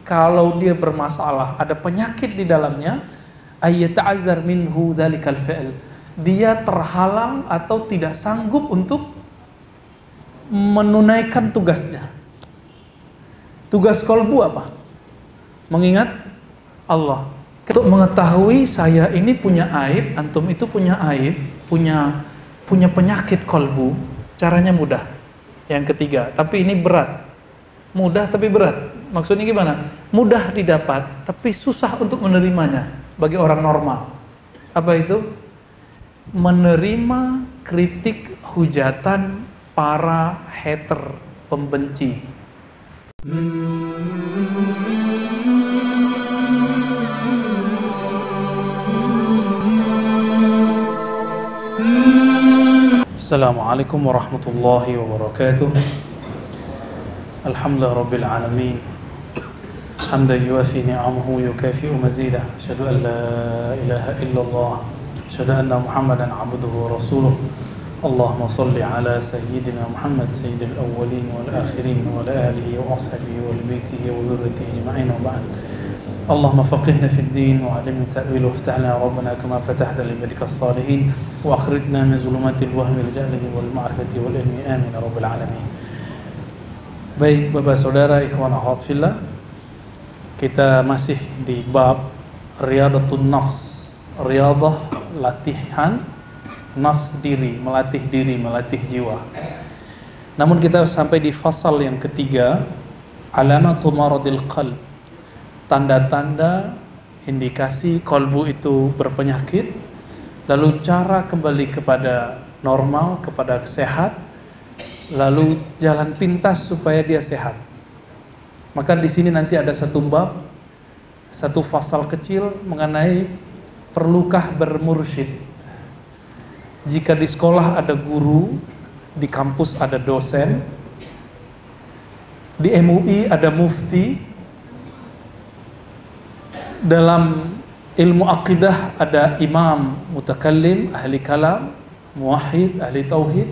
kalau dia bermasalah, ada penyakit di dalamnya, ayyata'azzar minhu dzalikal fi'l. Dia terhalang atau tidak sanggup untuk menunaikan tugasnya. Tugas kolbu apa? Mengingat Allah. Untuk mengetahui saya ini punya aib, antum itu punya aib, punya penyakit kolbu, caranya mudah. Yang ketiga, tapi ini berat. Mudah tapi berat. Maksudnya gimana? Mudah didapat, tapi susah untuk menerimanya bagi orang normal. Apa itu? Menerima kritik hujatan para hater, pembenci. Assalamualaikum warahmatullahi wabarakatuh. Alhamdulillah rabbil alamin. Hamdan yuwafi ni'amahu yukafi'u mazidah. Asyhadu an la ilaha illallah. Asyhadu anna Muhammadan 'abduhu wa rasuluh. Allahumma salli ala sayyidina Muhammad sayyidil awwalin wal akhirin wa ala alihi wa ashabihi wa baitihi wa zurriyyatihi ajma'in wa ba'd. اللهم فقهنا في الدين وعلمنا التأويل وافتح لنا ربنا كما فتحت لعبادك الصالحين وأخرجنا من ظلمات الوهم والجهل والمعرفة والعلم آمين يا رب العالمين. Baik Bapak Saudara, ikhwan akhwat fillah, kita masih di bab Riyadatun Nafs, riyadah latihan nafs diri, melatih jiwa. Namun kita sampai di fasal yang ketiga, alamatu maradil qalb, tanda-tanda indikasi kolbu itu berpenyakit, lalu cara kembali kepada normal, kepada sehat, lalu jalan pintas supaya dia sehat. Maka di sini nanti ada satu bab, satu fasal kecil mengenai perlukah bermursyid. Jika di sekolah ada guru, di kampus ada dosen, di MUI ada mufti, dalam ilmu akidah ada imam, mutakallim, ahli kalam, muwahhid, ahli tauhid.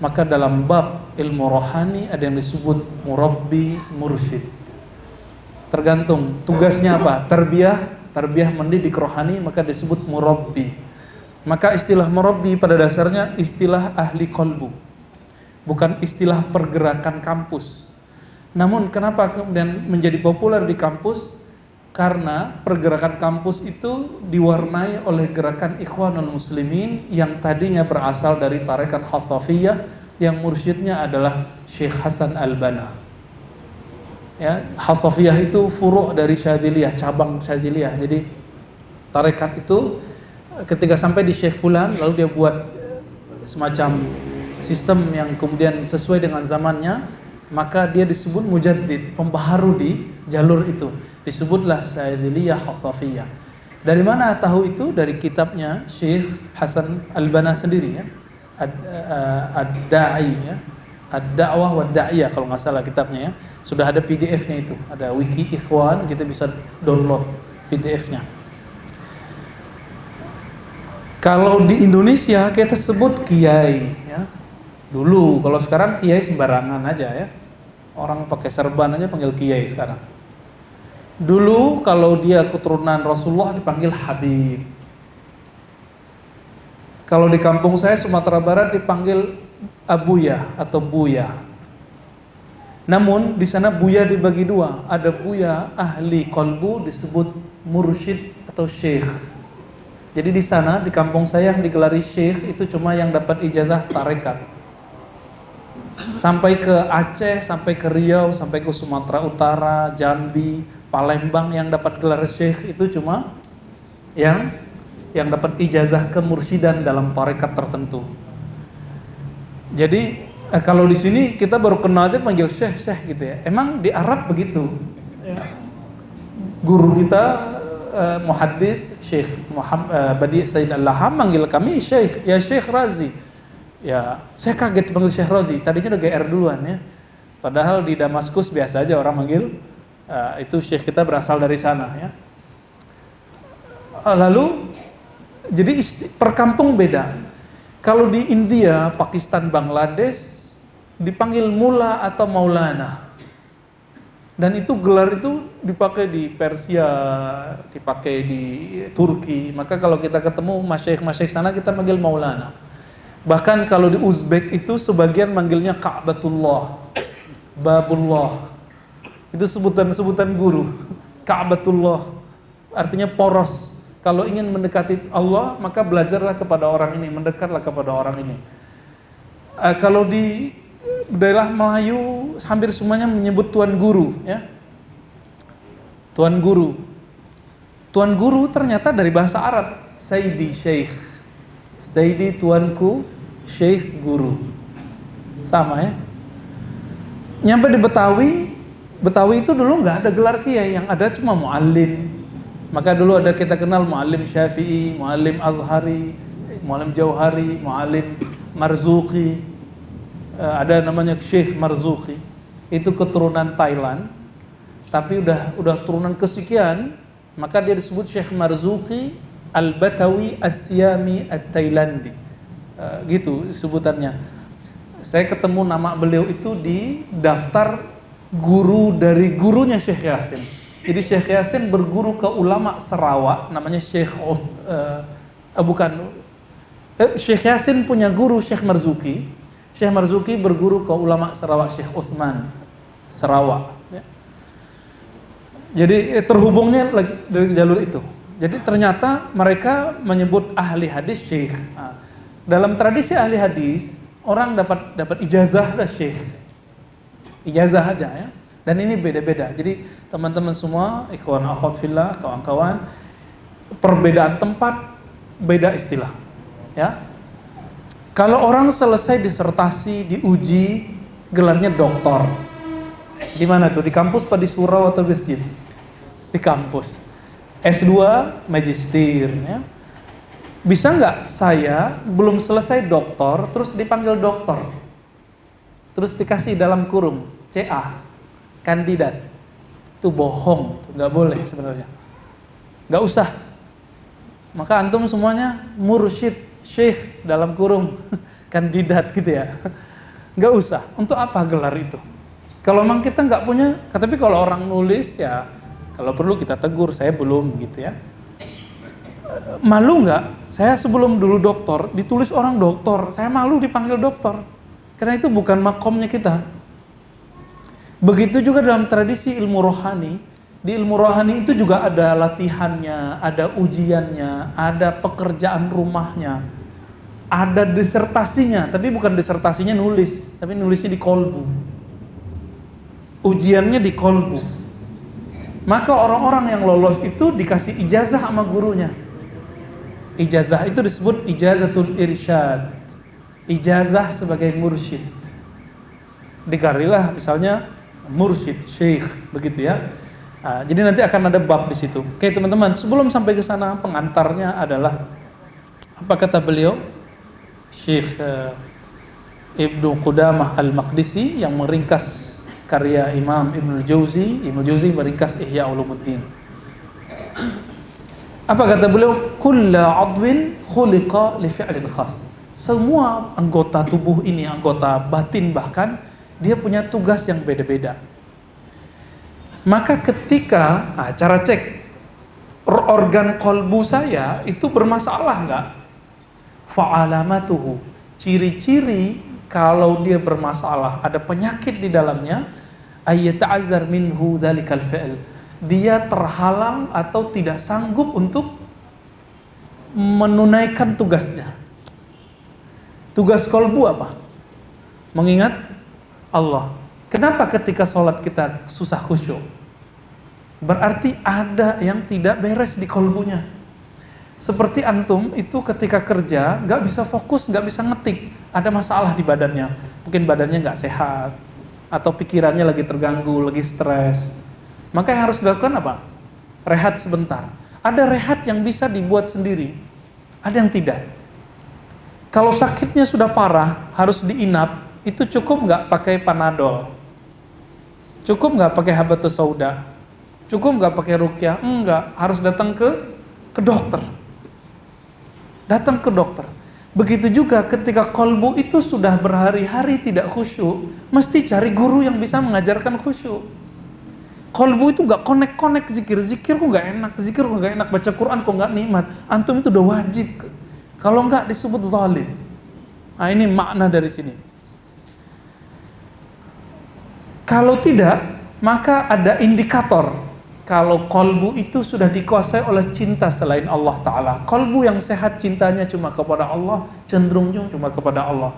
Maka dalam bab ilmu rohani ada yang disebut murabbi, mursyid. Tergantung tugasnya apa. Tarbiyah mendidik rohani, maka disebut murabbi. Maka istilah murabbi pada dasarnya istilah ahli kolbu, bukan istilah pergerakan kampus. Namun kenapa kemudian menjadi populer di kampus? Karena pergerakan kampus itu diwarnai oleh gerakan Ikhwanul Muslimin yang tadinya berasal dari tarekat Hasafiyah, yang mursyidnya adalah Syekh Hasan Al-Banna. Ya, Hasafiyah itu furu' dari Syadziliyah, cabang Syadziliyah. Jadi tarekat itu ketika sampai di Syekh Fulan, lalu dia buat semacam sistem yang kemudian sesuai dengan zamannya, maka dia disebut mujaddid, pembaharu di jalur itu. Disebutlah Syadziliyah Hasafiyah. Dari mana tahu itu? Dari kitabnya Syekh Hasan Al-Banna sendiri, ya. Ad-Da'i, ya. Ad-Da'wah wa Da'iyah kalau nggak salah kitabnya, ya. Sudah ada PDF-nya itu. Ada wiki ikhwan, kita bisa download PDF-nya. Kalau di Indonesia kita sebut kiai, ya. Dulu, kalau sekarang kiai sembarangan aja, ya. Orang pakai serban aja panggil kiai sekarang. Dulu kalau dia keturunan Rasulullah dipanggil Habib. Kalau di kampung saya Sumatera Barat dipanggil Abuya atau Buya. Namun di sana Buya dibagi dua. Ada Buya ahli kolbu disebut mursyid atau syekh. Jadi di sana di kampung saya yang digelari syekh itu cuma yang dapat ijazah tarekat. Sampai ke Aceh, sampai ke Riau, sampai ke Sumatera Utara, Jambi, Palembang yang dapat gelar syekh itu cuma yang dapat ijazah kemursidan dalam tarekat tertentu. Jadi kalau di sini kita baru kenal aja panggil syekh gitu, ya. Emang di Arab begitu. Ya. Guru kita muhaddis Syekh Muhammad Badi' Said Al-Laham manggil kami syekh, ya Syekh Razi. Ya, saya kaget panggil Syekh Razi. Tadinya udah GR duluan, ya. Padahal di Damaskus biasa aja orang manggil. Itu syekh kita berasal dari sana, ya. Lalu jadi per kampung beda. Kalau di India, Pakistan, Bangladesh dipanggil mula atau maulana. Dan itu gelar itu dipakai di Persia, dipakai di Turki. Maka kalau kita ketemu masyaikh-masyaikh sana, kita manggil Maulana. Bahkan kalau di Uzbek itu sebagian manggilnya Ka'batullah, Babullah. Itu sebutan-sebutan guru. Ka'batullah artinya poros. Kalau ingin mendekati Allah, maka belajarlah kepada orang ini, mendekatlah kepada orang ini. Kalau di daerah Melayu hampir semuanya menyebut tuan guru, ya. Tuan guru. Tuan guru ternyata dari bahasa Arab, Sayyidi Syekh. Sayyidi tuanku, Syekh guru. Sama ya. Nyampe di Betawi itu dulu nggak ada gelar kiai, yang ada cuma muallim. Maka dulu ada kita kenal muallim Syafi'i, muallim Azhari, muallim Jauhari, muallim Marzuki. Ada namanya Syekh Marzuki. Itu keturunan Thailand. Tapi udah turunan kesekian, maka dia disebut Syekh Marzuki Al-Batawi As-Siyami At-Thailandi. Gitu sebutannya. Saya ketemu nama beliau itu di daftar guru dari gurunya Syekh Yasin. Jadi Syekh Yasin berguru ke ulama Sarawak, namanya Syekh Yasin punya guru Syekh Marzuki. Syekh Marzuki berguru ke ulama Sarawak, Syekh Utsman Sarawak. Ya. Jadi terhubungnya dari jalur itu. Jadi ternyata mereka menyebut ahli hadis Syekh. Nah, dalam tradisi ahli hadis, orang dapat ijazah dah Syekh. Ijazah aja ya. Dan ini beda-beda. Jadi teman-teman semua, ikhwan akhwat fillah, kawan-kawan, perbedaan tempat, beda istilah. Ya. Kalau orang selesai disertasi, diuji, gelarnya doktor. Di mana tuh? Di kampus apa di surau atau masjid? Di kampus. S2 magister ya. Bisa nggak saya belum selesai doktor terus dipanggil doktor? Terus dikasih dalam kurung CA, kandidat. Itu bohong, nggak boleh sebenarnya. Nggak usah. Maka antum semuanya mursyid, syekh dalam kurung kandidat gitu ya. Nggak usah. Untuk apa gelar itu? Kalau memang kita nggak punya, tapi kalau orang nulis ya, kalau perlu kita tegur, saya belum gitu ya. Malu nggak? Saya sebelum dulu doktor, ditulis orang doktor, saya malu dipanggil doktor. Karena itu bukan makomnya kita. Begitu juga dalam tradisi ilmu rohani. Di ilmu rohani itu juga ada latihannya, ada ujiannya, ada pekerjaan rumahnya, ada disertasinya. Tapi bukan disertasinya nulis, tapi nulisnya di kolbu. Ujiannya di kolbu. Maka orang-orang yang lolos itu dikasih ijazah sama gurunya. Ijazah itu disebut ijazatul irsyad. Ijazah sebagai mursyid. Digarilah misalnya mursyid, syekh, begitu ya. Nah, jadi nanti akan ada bab di situ. Oke teman-teman, sebelum sampai ke sana pengantarnya adalah apa kata beliau? Syekh Ibnu Qudamah Al-Maqdisi yang meringkas karya Imam Ibnu Jauzi. Ibnu Jauzi meringkas Ihya Ulumuddin. Apa kata beliau? Kullu 'adwin khuliqa li fi'lin khas. Semua anggota tubuh ini, anggota batin bahkan, dia punya tugas yang beda-beda. Maka ketika cara cek organ kolbu saya itu bermasalah enggak? Fa'alamatuhu. Ciri-ciri kalau dia bermasalah, ada penyakit di dalamnya, ayyata'azzar minhu dzalikal fi'l. Dia terhalang atau tidak sanggup untuk menunaikan tugasnya. Tugas kolbu apa? Mengingat Allah. Kenapa ketika sholat kita susah khusyuk? Berarti ada yang tidak beres di kolbunya. Seperti antum itu ketika kerja gak bisa fokus, gak bisa ngetik, ada masalah di badannya. Mungkin badannya gak sehat, atau pikirannya lagi terganggu, lagi stres. Maka yang harus dilakukan apa? Rehat sebentar. Ada rehat yang bisa dibuat sendiri, ada yang tidak. Kalau sakitnya sudah parah, harus diinap, itu cukup nggak pakai Panadol? Cukup nggak pakai habatus sauda? Cukup nggak pakai ruqyah? Enggak, harus datang ke dokter. Datang ke dokter. Begitu juga ketika kolbu itu sudah berhari-hari tidak khusyuk, mesti cari guru yang bisa mengajarkan khusyuk. Kolbu itu nggak connect zikir kok nggak enak, baca Quran kok nggak nikmat. Antum itu udah wajib. Kalau nggak disebut zalim. Nah ini makna dari sini. Kalau tidak, maka ada indikator. Kalau kolbu itu sudah dikuasai oleh cinta selain Allah Ta'ala. Kolbu yang sehat cintanya cuma kepada Allah, cenderung cuma kepada Allah.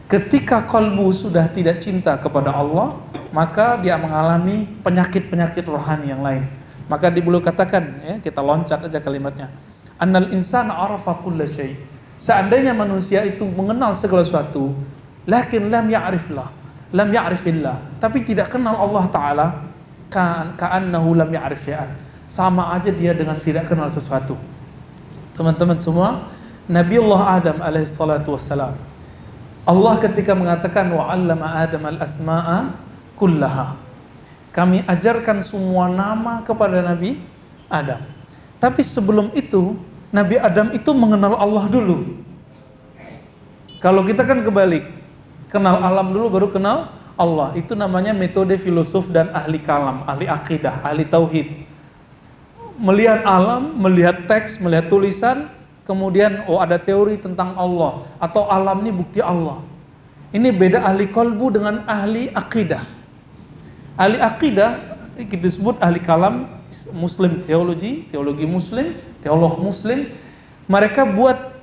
Ketika kolbu sudah tidak cinta kepada Allah, maka dia mengalami penyakit-penyakit rohani yang lain. Maka dibulu katakan, ya, kita loncat aja kalimatnya. Annal insana arafa kulla syai'. Seandainya manusia itu mengenal segala sesuatu, lakin lam ya'rifillah, tapi tidak kenal Allah Ta'ala, ka'annahu lam ya'rif syai'an. Sama aja dia dengan tidak kenal sesuatu. Teman-teman semua, Nabiullah Adam alaihi salatu wassalam, Allah ketika mengatakan wa 'allama Adam al-asma'a kullaha, kami ajarkan semua nama kepada Nabi Adam. Tapi sebelum itu Nabi Adam itu mengenal Allah dulu. Kalau kita kan kebalik, kenal alam dulu baru kenal Allah. Itu namanya metode filosof dan ahli kalam, ahli akidah, ahli tauhid. Melihat alam, melihat teks, melihat tulisan, kemudian ada teori tentang Allah, atau alam ini bukti Allah. Ini beda ahli kolbu dengan ahli akidah. Ahli akidah kita sebut ahli kalam, Muslim teologi Muslim, teolog Muslim. Mereka buat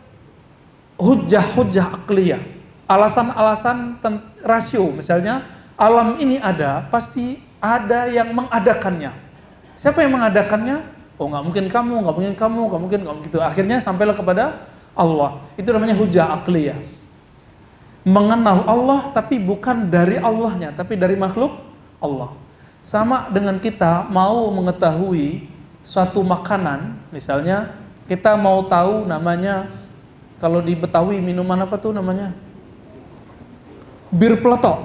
hujjah akliyah, alasan-alasan rasio. Misalnya alam ini ada, pasti ada yang mengadakannya. Siapa yang mengadakannya? Oh, nggak mungkin kamu, nggak mungkin gitu. Akhirnya sampailah kepada Allah. Itu namanya hujjah akliyah. Mengenal Allah tapi bukan dari Allahnya, tapi dari makhluk Allah. Sama dengan kita mau mengetahui suatu makanan, misalnya kita mau tahu namanya, kalau di Betawi minuman apa tuh namanya? Bir peletok.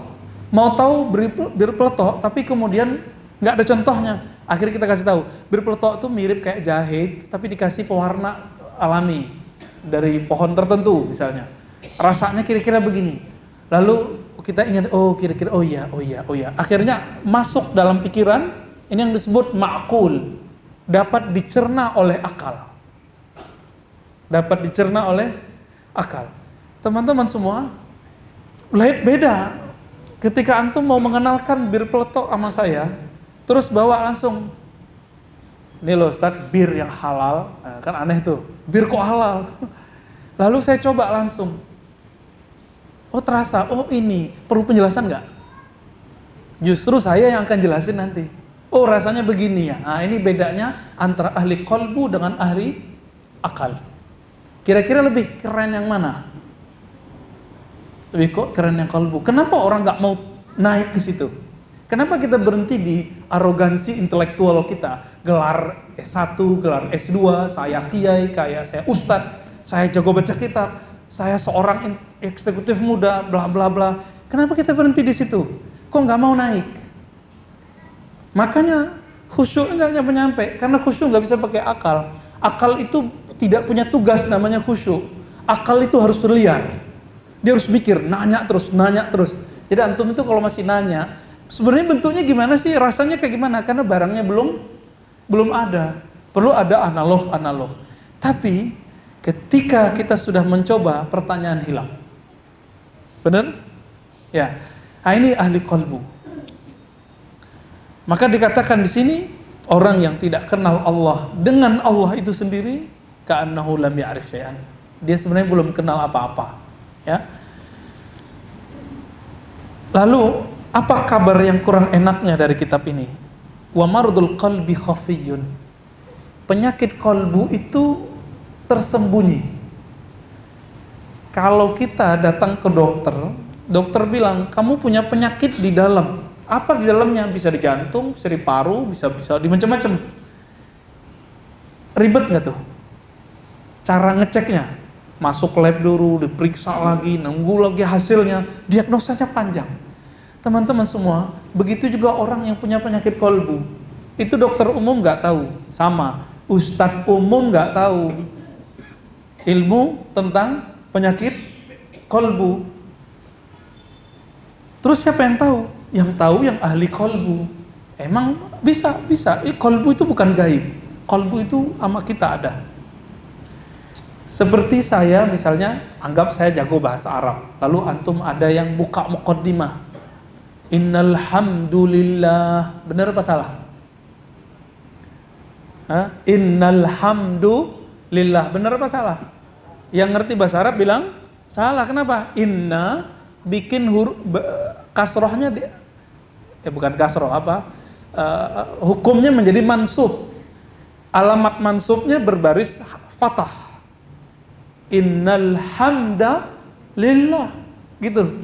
Mau tahu bir peletok, tapi kemudian nggak ada contohnya. Akhirnya kita kasih tahu, bir peletok itu mirip kayak jahe, tapi dikasih pewarna alami dari pohon tertentu misalnya. Rasanya kira-kira begini. Lalu kita ingat, kira-kira, oh iya. Akhirnya masuk dalam pikiran, ini yang disebut ma'qul, dapat dicerna oleh akal. Teman-teman semua, beda. Ketika antum mau mengenalkan bir peletok sama saya, terus bawa langsung, ini loh Ustaz, bir yang halal, kan aneh tuh, bir kok halal? Lalu saya coba langsung, terasa, ini perlu penjelasan nggak? Justru saya yang akan jelasin nanti. Rasanya begini ya. Nah, ini bedanya antara ahli kolbu dengan ahli akal. Kira-kira lebih keren yang mana? Lebih kok keren yang kolbu. Kenapa orang nggak mau naik ke situ? Kenapa kita berhenti di arogansi intelektual kita? Gelar S1, gelar S2, saya kiai, saya ustadz, saya jago baca kitab, saya seorang eksekutif muda, bla bla bla. Kenapa kita berhenti di situ? Kok nggak mau naik? Makanya khusyuk nggak nyampe, karena khusyuk nggak bisa pakai akal. Akal itu tidak punya tugas namanya khusyuk. Akal itu harus liar. Dia harus mikir, nanya terus. Jadi antum itu kalau masih nanya, sebenarnya bentuknya gimana sih? Rasanya kayak gimana? Karena barangnya belum ada. Perlu ada analog. Tapi ketika kita sudah mencoba, pertanyaan hilang. Benar? Ya. Nah, ini ahli qalbu. Maka dikatakan di sini, orang yang tidak kenal Allah dengan Allah itu sendiri, ka'annahu lam ya'rif syai'an. Dia sebenarnya belum kenal apa-apa. Ya. Lalu, apa kabar yang kurang enaknya dari kitab ini? Wa mardul qalbi khafiyyun. Penyakit kalbu itu tersembunyi. Kalau kita datang ke dokter bilang, kamu punya penyakit di dalam. Apa di dalamnya? Bisa di jantung, bisa di paru, bisa di macam-macam. Ribet nggak tuh? Cara ngeceknya, masuk lab dulu, diperiksa lagi, nunggu lagi hasilnya, diagnosanya panjang. Teman-teman semua, begitu juga orang yang punya penyakit kalbu. Itu dokter umum nggak tahu, sama ustadz umum nggak tahu ilmu tentang penyakit kalbu. Terus siapa yang tahu? Yang tahu yang ahli kalbu. Emang bisa. Qalbu itu bukan gaib. Qalbu itu sama kita ada. Seperti saya misalnya, anggap saya jago bahasa Arab. Lalu antum ada yang buka muqaddimah. Innal hamdulillah. Benar apa salah? Innal hamdulillah. Benar apa salah? Yang ngerti bahasa Arab bilang salah. Kenapa? Inna bikin huruf kasrohnya bukan kasroh apa? Hukumnya menjadi mansub. Alamat mansubnya berbaris fathah. Innal hamda lillah, gitu.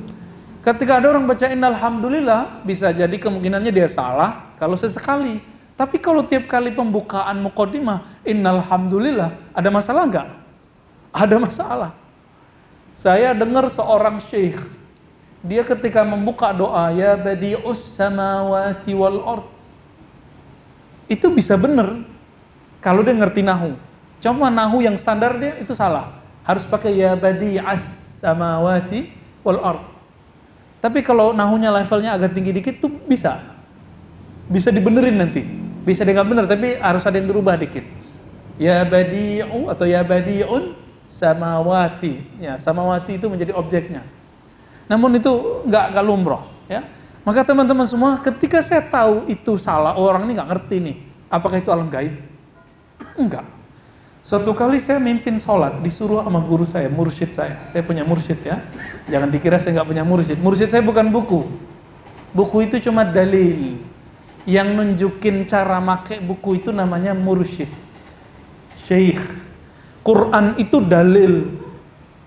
Ketika ada orang baca innal hamdulillah, bisa jadi kemungkinannya dia salah kalau sesekali. Tapi kalau tiap kali pembukaan muqaddimah innal hamdulillah, ada masalah nggak? Ada masalah. Saya dengar seorang syekh, dia ketika membuka doa ya badi'us samawati wal ard, itu bisa benar kalau dia ngerti nahu. Cuma nahu yang standar dia itu salah. Harus pakai ya badi'as samawati wal ard. Tapi kalau nahunya levelnya agak tinggi dikit tuh bisa dibenerin nanti. Bisa dia nggak bener, tapi harus ada yang dirubah dikit. Ya badi'u atau ya badi'un samawati. Ya, samawati itu menjadi objeknya. Namun itu nggak lumrah, ya. Maka teman-teman semua, ketika saya tahu itu salah, orang ini nggak ngerti nih, apakah itu alam gaib? Enggak. Suatu kali saya mimpin sholat, disuruh sama guru saya, mursyid saya. Saya punya mursyid, ya. Jangan dikira saya nggak punya mursyid. Mursyid saya bukan buku. Buku itu cuma dalil. Yang nunjukin cara make buku itu namanya mursyid. Syekh. Quran itu dalil.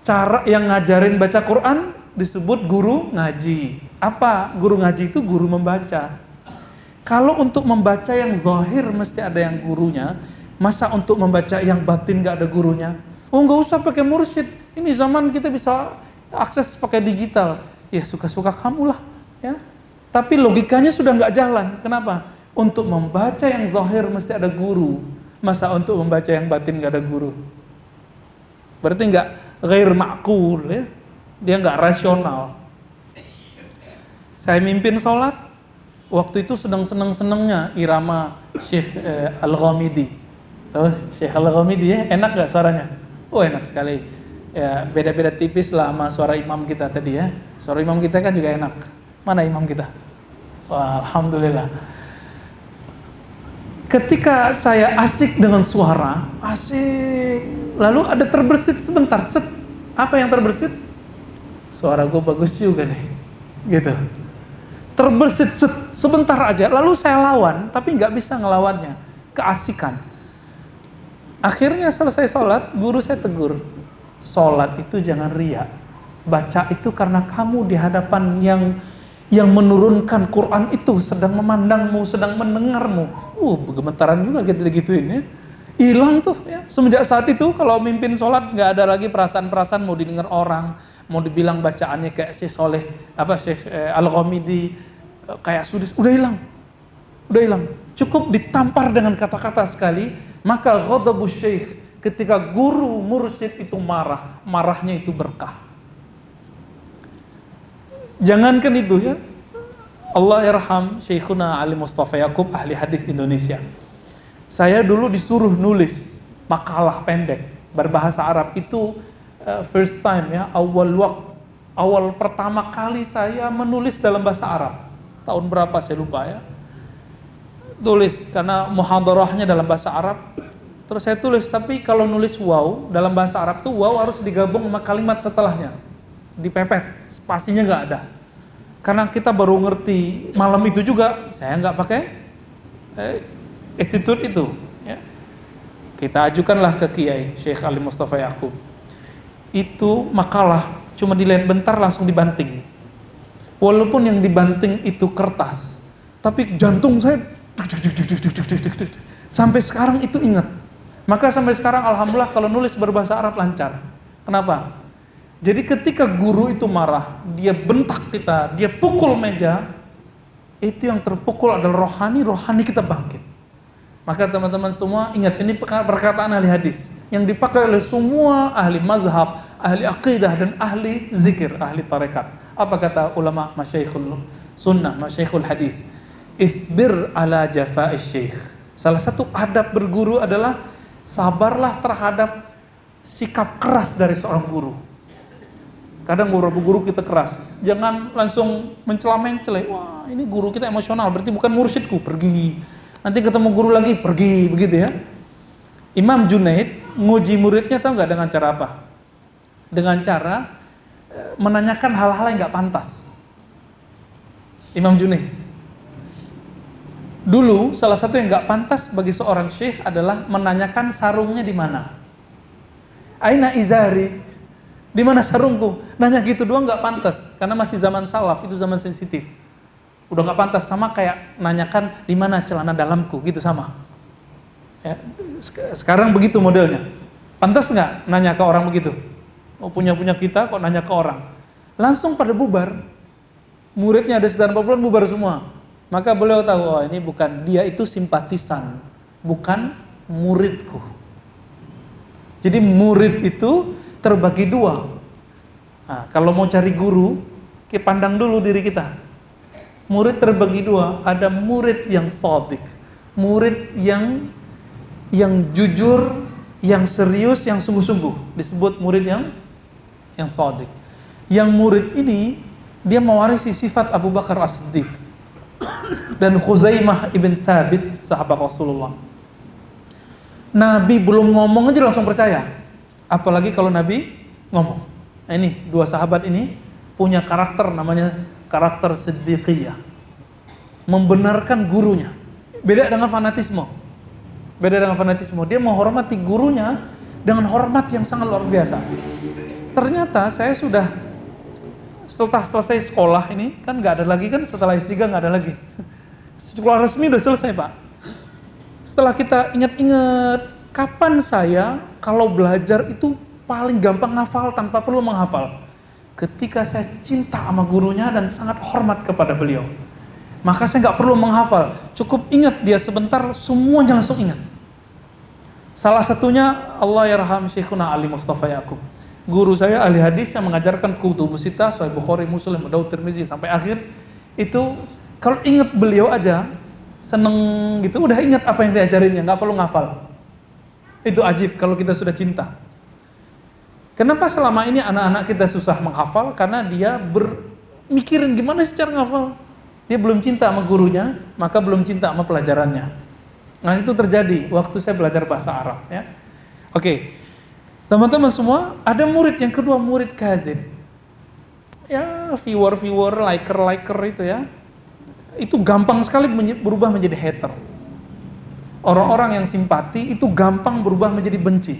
Cara yang ngajarin baca Quran disebut guru ngaji. Apa? Guru ngaji itu guru membaca. Kalau untuk membaca yang zahir mesti ada yang gurunya. Masa untuk membaca yang batin gak ada gurunya? Oh, nggak usah pakai mursyid. Ini zaman kita bisa akses pakai digital. Ya suka-suka kamu lah, ya. Tapi logikanya sudah nggak jalan. Kenapa? Untuk membaca yang zahir mesti ada guru. Masa untuk membaca yang batin gak ada guru? Berarti nggak ghair ma'qul, ya. Dia nggak rasional. Saya mimpin sholat. Waktu itu sedang seneng-senengnya irama Syekh Al-Ghamidi. Oh, Syekh Al-Ghamidi, ya, enak gak suaranya? Oh, enak sekali. Ya, beda-beda tipis lah sama suara imam kita tadi, ya. Suara imam kita kan juga enak. Mana imam kita? Wah, alhamdulillah. Ketika saya asik dengan suara, asik, lalu ada terbersit sebentar, set. Apa yang terbersit? Suara gue bagus juga nih, gitu. Terbersit set, sebentar aja, lalu saya lawan, tapi nggak bisa ngelawannya, keasikan. Akhirnya selesai sholat, guru saya tegur, sholat itu jangan riya. Baca itu karena kamu di hadapan yang menurunkan Quran itu sedang memandangmu, sedang mendengarmu. Gemetaran juga gitu-gituin, ya. Hilang tuh, ya. Semenjak saat itu kalau mimpin sholat nggak ada lagi perasaan-perasaan mau didengar orang, mau dibilang bacaannya kayak Syekh Syekh Al-Ghamidi, kayak sudis, udah hilang. Cukup ditampar dengan kata-kata sekali. Maka ghadabu syekh, ketika guru mursyid itu marah, marahnya itu berkah. Jangankan itu, ya. Allah yarham Syekhuna Ali Mustafa Yaqub, ahli hadis Indonesia. Saya dulu disuruh nulis makalah pendek berbahasa Arab itu first time, ya, awal pertama kali saya menulis dalam bahasa Arab. Tahun berapa saya lupa, ya. Tulis karena muhadarahnya dalam bahasa Arab. Terus saya tulis, tapi kalau nulis waw dalam bahasa Arab tuh waw harus digabung sama kalimat setelahnya. Dipepet, spasinya nggak ada. Karena kita baru ngerti malam itu juga, saya nggak pakai attitude itu, ya. Kita ajukanlah ke Kiai Syekh Ali Mustafa Yaqub. Itu makalah cuma dilihat bentar langsung dibanting. Walaupun yang dibanting itu kertas, tapi jantung saya sampai sekarang itu ingat. Maka sampai sekarang alhamdulillah kalau nulis berbahasa Arab lancar. Kenapa? Jadi ketika guru itu marah, dia bentak kita, dia pukul meja, itu yang terpukul adalah rohani kita bangkit. Maka teman-teman semua ingat, ini perkataan ahli hadis yang dipakai oleh semua ahli mazhab, ahli aqidah dan ahli zikir, ahli tarekat. Apa kata ulama masyaikhul sunnah, masyaikhul hadis? isbir ala jafa'is syekh. Salah satu adab berguru adalah sabarlah terhadap sikap keras dari seorang guru. Kadang guru kita keras, jangan langsung mencela-mencela. Wah, ini guru kita emosional, berarti bukan mursyidku, pergi. Nanti ketemu guru lagi, pergi, begitu ya. Imam Junaid nguji muridnya tahu nggak dengan cara apa? Dengan cara menanyakan hal-hal yang nggak pantas. Imam Junaid. Dulu salah satu yang nggak pantas bagi seorang syekh adalah menanyakan sarungnya di mana. Aina izari, di mana sarungku? Nanya gitu doang nggak pantas, karena masih zaman salaf, itu zaman sensitif. Udah nggak pantas, sama kayak nanyakan di mana celana dalamku, gitu sama. Ya, sekarang begitu modelnya. Pantas nggak nanya ke orang begitu? Oh, punya kita kok nanya ke orang? Langsung pada bubar. Muridnya ada sekitar 40 bubar semua. Maka beliau tahu, oh ini bukan, dia itu simpatisan, bukan muridku. Jadi murid itu terbagi dua. Nah, kalau mau cari guru, kita pandang dulu diri kita. Murid terbagi dua, ada murid yang shadiq, murid yang jujur, yang serius, yang sungguh-sungguh, disebut murid yang shadiq. Yang murid ini dia mewarisi sifat Abu Bakar As-Siddiq dan Khuzaimah ibn Thabit, sahabat Rasulullah. Nabi belum ngomong aja langsung percaya, apalagi kalau Nabi ngomong. Nah, ini dua sahabat ini punya karakter, namanya karakter siddiqiyah, membenarkan gurunya. Beda dengan fanatisme. Dia menghormati gurunya dengan hormat yang sangat luar biasa. Ternyata saya sudah setelah selesai sekolah ini, kan nggak ada lagi kan, setelah S3 nggak ada lagi. Sekolah resmi udah selesai, Pak. Setelah kita ingat-ingat, kapan saya kalau belajar itu paling gampang ngafal tanpa perlu menghafal? Ketika saya cinta sama gurunya dan sangat hormat kepada beliau. Maka saya nggak perlu menghafal, cukup ingat dia sebentar, semuanya langsung ingat. Salah satunya Allah yarham Syekhuna Ali Mustafa Yaqub. Guru saya ahli hadis yang mengajarkan kutubus sittah, Sahih Bukhari, Muslim, Abu Daud, Tirmizi sampai akhir. Itu kalau ingat beliau aja seneng gitu, udah ingat apa yang diajarinnya, nggak perlu ngafal. Itu ajib kalau kita sudah cinta. Kenapa selama ini anak-anak kita susah menghafal? Karena dia mikirin gimana sih cara ngafal. Dia belum cinta sama gurunya, maka belum cinta sama pelajarannya. Nah, itu terjadi waktu saya belajar bahasa Arab, ya. Oke. Teman-teman semua, ada murid yang kedua, murid kadhib. Ya, viewer, liker itu ya. Itu gampang sekali berubah menjadi hater. Orang-orang yang simpati itu gampang berubah menjadi benci.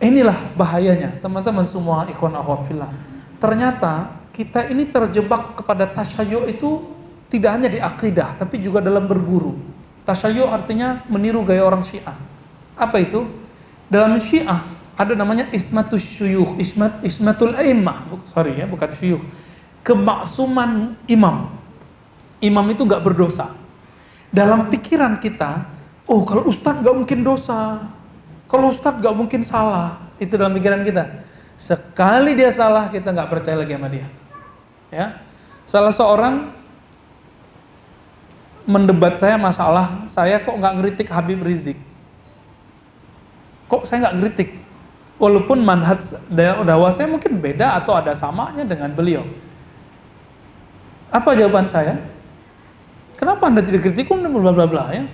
Inilah bahayanya, teman-teman semua, ikhwan akhwat fillah. Ternyata kita ini terjebak kepada tasyayyu itu tidak hanya di akidah, tapi juga dalam berguru. Tasyayyu artinya meniru gaya orang Syiah. Apa itu? Dalam Syiah ada namanya ismatus syuyukh, ismatul a'immah, bukan syuyukh. Kemaksuman imam. Imam itu nggak berdosa. Dalam pikiran kita, oh kalau ustadz nggak mungkin dosa, kalau ustadz nggak mungkin salah. Itu dalam pikiran kita. Sekali dia salah, kita nggak percaya lagi sama dia. Ya, salah seorang mendebat saya masalah saya kok nggak ngeritik Habib Rizik. Kok saya nggak ngeritik? Walaupun manhaj dakwah saya mungkin beda atau ada samanya dengan beliau. Apa jawaban saya? Kenapa Anda tidak kritik? Bla bla bla ya.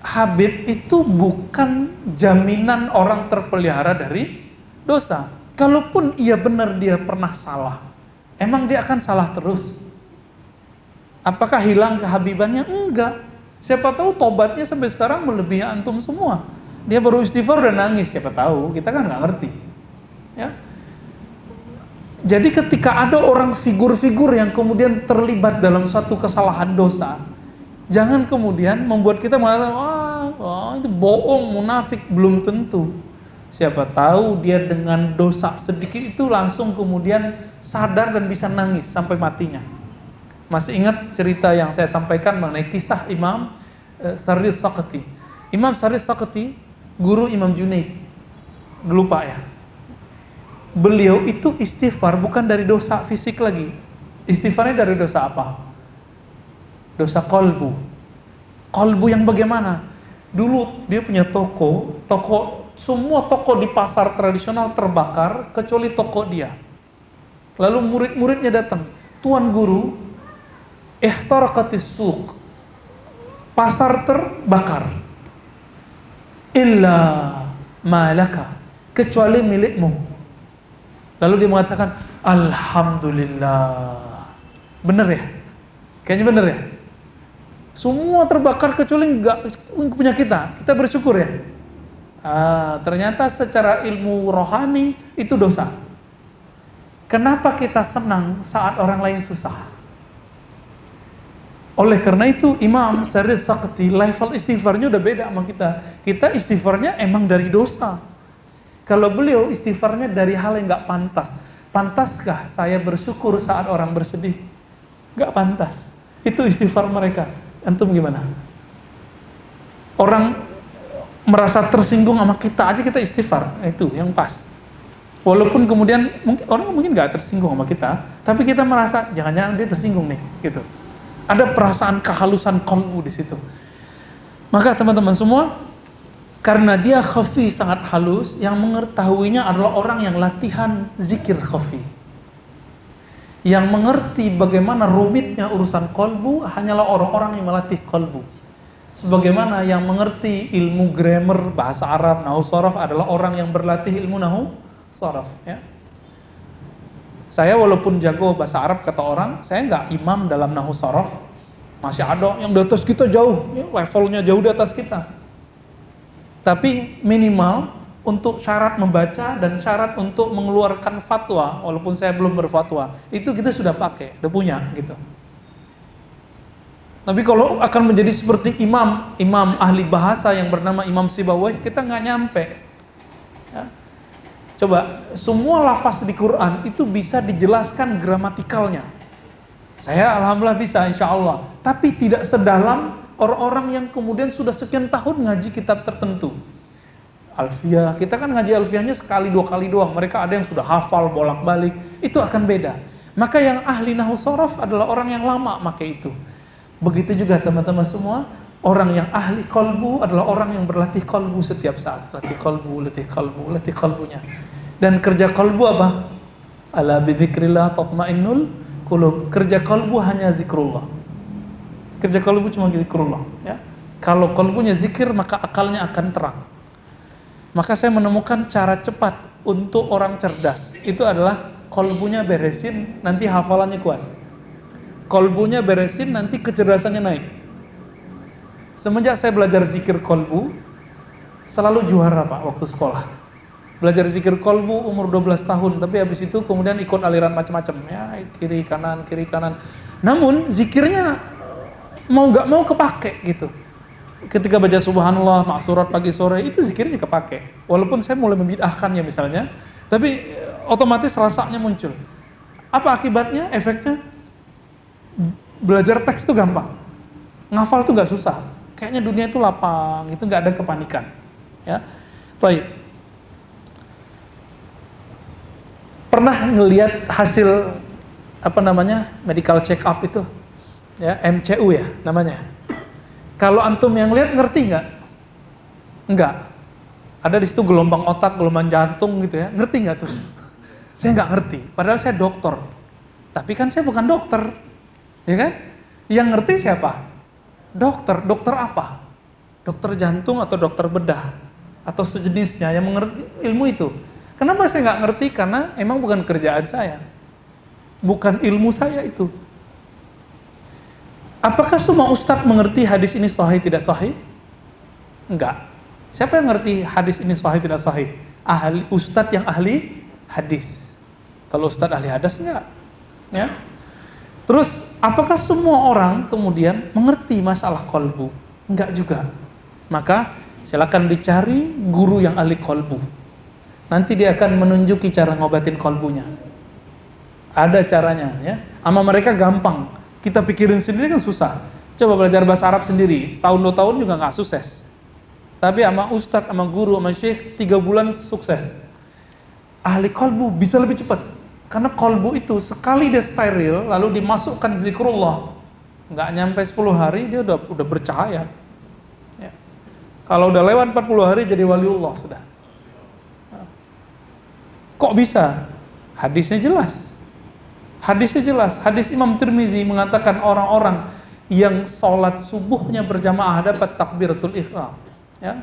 Habib itu bukan jaminan orang terpelihara dari dosa. Kalaupun ia benar dia pernah salah, emang dia akan salah terus? Apakah hilang kehabibannya? Enggak. Siapa tahu tobatnya sampai sekarang melebihi antum semua. Dia baru istighfar dan nangis, siapa tahu, kita kan nggak ngerti. Ya. Jadi ketika ada orang figur-figur yang kemudian terlibat dalam suatu kesalahan dosa, jangan kemudian membuat kita mengatakan, wah itu bohong, munafik, belum tentu. Siapa tahu dia dengan dosa sedikit itu langsung kemudian sadar dan bisa nangis sampai matinya. Masih ingat cerita yang saya sampaikan mengenai kisah Imam Saris Saqati. Imam Saris Saqati guru Imam Junaid. Lupa ya. Beliau itu istighfar bukan dari dosa fisik lagi. Istighfarnya dari dosa apa? Dosa kolbu. Kolbu yang bagaimana? Dulu dia punya toko, semua toko di pasar tradisional terbakar kecuali toko dia. Lalu murid-muridnya datang, "Tuan guru, ihtaraqatis suq." Pasar terbakar. "Illa malaka," kecuali milikmu. Lalu dia mengatakan, "Alhamdulillah." Benar ya? Kayaknya benar ya? Semua terbakar kecuali enggak punya kita. Kita bersyukur ya. Ternyata secara ilmu rohani itu dosa. Kenapa kita senang saat orang lain susah? Oleh karena itu Imam Syarif Sakti level istighfarnya udah beda sama kita. Kita istighfarnya emang dari dosa. Kalau beliau istighfarnya dari hal yang enggak pantas. Pantaskah saya bersyukur saat orang bersedih? Enggak pantas. Itu istighfar mereka. Antum gimana? Orang merasa tersinggung sama kita aja kita istighfar, itu yang pas. Walaupun kemudian orang mungkin nggak tersinggung sama kita, tapi kita merasa jangan-jangan dia tersinggung nih, gitu. Ada perasaan kehalusan qalbu di situ. Maka teman-teman semua, karena dia khafi sangat halus, yang mengetahuinya adalah orang yang latihan zikir khafi. Yang mengerti bagaimana rumitnya urusan qalbu hanyalah orang-orang yang melatih qalbu. Sebagaimana yang mengerti ilmu grammar, bahasa Arab, nahwu sharaf adalah orang yang berlatih ilmu nahwu sharaf. Ya. Saya walaupun jago bahasa Arab kata orang, saya nggak imam dalam nahwu sharaf. Masih ada yang di atas kita jauh, ya, levelnya jauh di atas kita. Tapi minimal untuk syarat membaca dan syarat untuk mengeluarkan fatwa, walaupun saya belum berfatwa, itu kita sudah pakai, udah punya gitu. Tapi kalau akan menjadi seperti imam ahli bahasa yang bernama Imam Sibawayh, kita nggak nyampe. Ya. Coba, semua lafaz di Quran itu bisa dijelaskan gramatikalnya. Saya alhamdulillah bisa, insya Allah. Tapi tidak sedalam orang-orang yang kemudian sudah sekian tahun ngaji kitab tertentu. Alfiyah, kita kan ngaji alfiyahnya sekali dua kali doang. Mereka ada yang sudah hafal bolak-balik, itu akan beda. Maka yang ahli nahwu sharaf adalah orang yang lama pakai itu. Begitu juga teman-teman semua, orang yang ahli qalbu adalah orang yang berlatih qalbu setiap saat. Latih qalbu, qalbunya. Dan kerja qalbu apa? Ala bidzikrillah tatmainnul qulub. Kerja qalbu hanya zikrullah. Kerja qalbu cuma zikrullah, ya. Kalau qalbunya zikir, maka akalnya akan terang. Maka saya menemukan cara cepat untuk orang cerdas. Itu adalah qalbunya beresin, nanti hafalannya kuat. Qalbunya beresin, nanti kecerdasannya naik. Semenjak saya belajar zikir qalbu, selalu juara Pak waktu sekolah. Belajar zikir qalbu umur 12 tahun, tapi habis itu kemudian ikut aliran macam-macam, ya, kiri kanan. Namun zikirnya mau nggak mau kepake gitu. Ketika baca subhanallah, maksurat pagi sore, itu zikirnya kepake. Walaupun saya mulai membid'ahkannya misalnya, tapi otomatis rasanya muncul. Apa akibatnya? Efeknya? Belajar teks itu gampang. Ngafal itu nggak susah. Kayaknya dunia itu lapang, itu nggak ada kepanikan. Ya, baik. Pernah ngelihat hasil medical check up itu, ya, MCU ya namanya. Kalau antum yang lihat ngerti nggak? Enggak. Ada di situ gelombang otak, gelombang jantung gitu ya. Ngerti nggak tuh? Saya nggak ngerti. Padahal saya dokter. Tapi kan saya bukan dokter, ya kan? Yang ngerti siapa? Dokter. Dokter apa? Dokter jantung atau dokter bedah atau sejenisnya yang mengerti ilmu itu. Kenapa saya nggak ngerti? Karena emang bukan kerjaan saya, bukan ilmu saya itu. Apakah semua ustadz mengerti hadis ini sahih tidak sahih? Enggak. Siapa yang ngerti hadis ini sahih tidak sahih? Ustadz yang ahli hadis. Kalau ustadz ahli hadis enggak. Ya. Terus, apakah semua orang kemudian mengerti masalah qalbu? Enggak juga. Maka silakan dicari guru yang ahli qalbu. Nanti dia akan menunjuki cara ngobatin qalbunya. Ada caranya, ya. Sama mereka gampang. Kita pikirin sendiri kan susah. Coba belajar bahasa Arab sendiri, setahun 2 tahun juga nggak sukses. Tapi sama ustadz, sama guru, sama syekh 3 bulan sukses. Ahli qalbu bisa lebih cepat. Karena qalbu itu sekali dia steril, lalu dimasukkan zikrullah, Nggak nyampe 10 hari dia udah bercahaya. Ya. Kalau udah lewat 40 hari jadi waliullah sudah. Kok bisa? Hadisnya jelas. Hadis Imam Tirmizi mengatakan orang-orang yang sholat subuhnya berjamaah dapat takbiratul ihram, ya,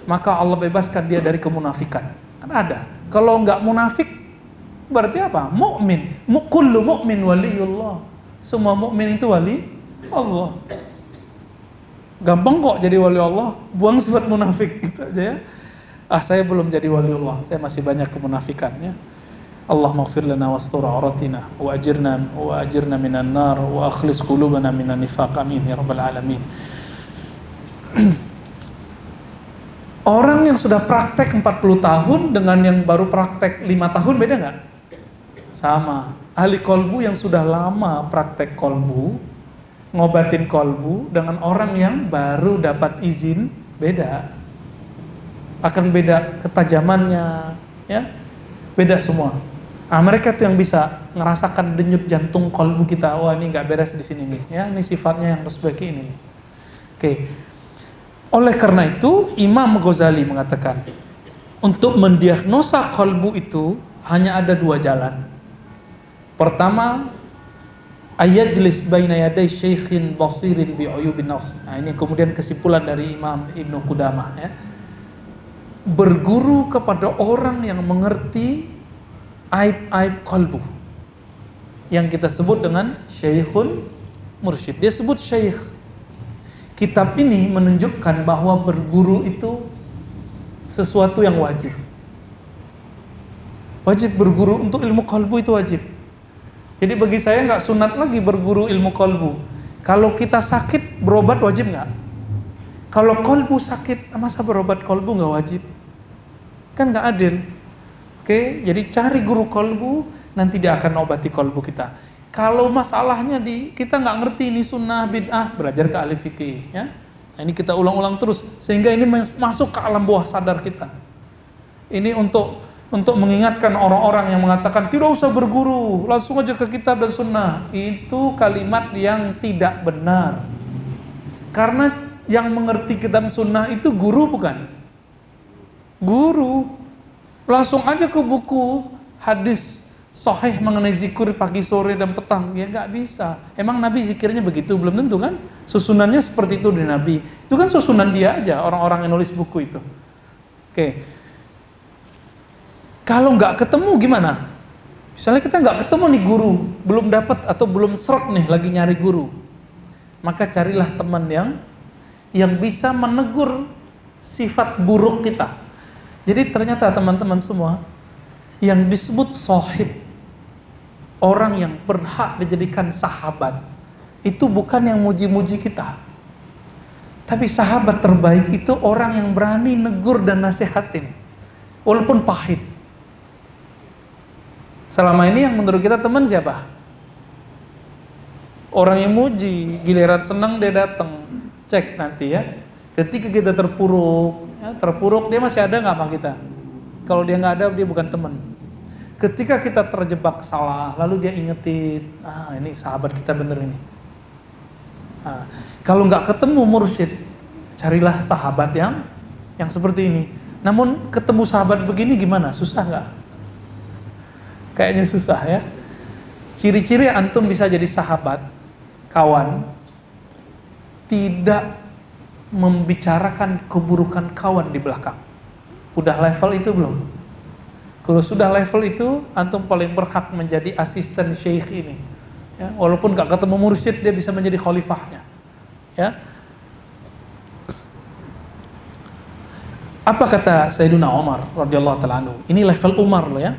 maka Allah bebaskan dia dari kemunafikan. Kan ada. Kalau nggak munafik berarti apa? Mukmin. Kullu mukmin waliyullah. Semua mukmin itu wali Allah. Gampang kok jadi wali Allah. Buang sifat munafik gitu aja ya. Saya belum jadi wali Allah. Saya masih banyak kemunafikannya. Allahumma ighfir lana wastur auratina wa ajirna minan nar wa akhlis qulubana minan nifaq, amin ya rabbal alamin. Orang yang sudah praktek 40 tahun dengan yang baru praktek 5 tahun beda nggak? Sama. Ahli kolbu yang sudah lama praktek kolbu, ngobatin kolbu, dengan orang yang baru dapat izin beda. Akan beda ketajamannya, ya, beda semua. Mereka tuh yang bisa ngerasakan denyut jantung kolbu kita. Wah, ini nggak beres di sini nih, ya, ini sifatnya yang harus seperti ini. Oke. Oleh karena itu, Imam Ghazali mengatakan, untuk mendiagnosa kolbu itu hanya ada 2 jalan. Pertama, ayajlis baina yaday syaikhin basirin bi uyubin nafs. Ini kemudian kesimpulan dari Imam Ibnu Qudamah, ya. Berguru kepada orang yang mengerti aib-aib kolbu, yang kita sebut dengan syekhun mursyid. Dia sebut syekh. Kitab ini menunjukkan bahwa berguru itu sesuatu yang wajib. Wajib berguru untuk ilmu kolbu itu wajib. Jadi bagi saya nggak sunat lagi berguru ilmu kolbu. Kalau kita sakit berobat wajib nggak? Kalau kolbu sakit, masa berobat kolbu nggak wajib? Kan nggak adil. Oke, jadi cari guru kolbu, nanti dia akan obati kolbu kita. Kalau masalahnya kita nggak ngerti ini sunnah bid'ah, belajar ke ahli fikih, ya. Nah, ini kita ulang-ulang terus sehingga ini masuk ke alam bawah sadar kita. Ini untuk mengingatkan orang-orang yang mengatakan tidak usah berguru, langsung aja ke kitab dan sunnah. Itu kalimat yang tidak benar. Karena yang mengerti kitab sunnah itu guru bukan? Guru. Langsung aja ke buku hadis sahih mengenai zikir pagi, sore, dan petang. Ya nggak bisa. Emang Nabi zikirnya begitu? Belum tentu kan? Susunannya seperti itu dari Nabi. Itu kan susunan dia aja, orang-orang yang nulis buku itu. Oke. Kalau nggak ketemu gimana? Misalnya kita nggak ketemu nih guru, belum dapat atau belum seret nih lagi nyari guru. Maka carilah teman yang bisa menegur sifat buruk kita. Jadi ternyata teman-teman semua, yang disebut sahib, orang yang berhak dijadikan sahabat, itu bukan yang muji-muji kita. Tapi sahabat terbaik itu orang yang berani negur dan nasihatin, walaupun pahit. Selama ini yang menurut kita teman siapa? Orang yang muji, giliran senang dia datang. Cek nanti ya. Ketika kita terpuruk dia masih ada nggak sama kita? Kalau dia nggak ada, dia bukan teman. Ketika kita terjebak salah, lalu dia ingetin, ini sahabat kita bener ini. Kalau nggak ketemu mursyid, carilah sahabat yang seperti ini. Namun ketemu sahabat begini gimana? Susah nggak? Kayaknya susah ya. Ciri-ciri antum bisa jadi sahabat, kawan, tidak membicarakan keburukan kawan di belakang. Udah level itu belum? Kalau sudah level itu, antum paling berhak menjadi asisten syekh ini. Ya, walaupun gak ketemu mursyid, dia bisa menjadi khalifahnya. Ya. Apa kata Sayyidina Umar radhiyallahu ta'ala anhu? Ini level Umar loh ya.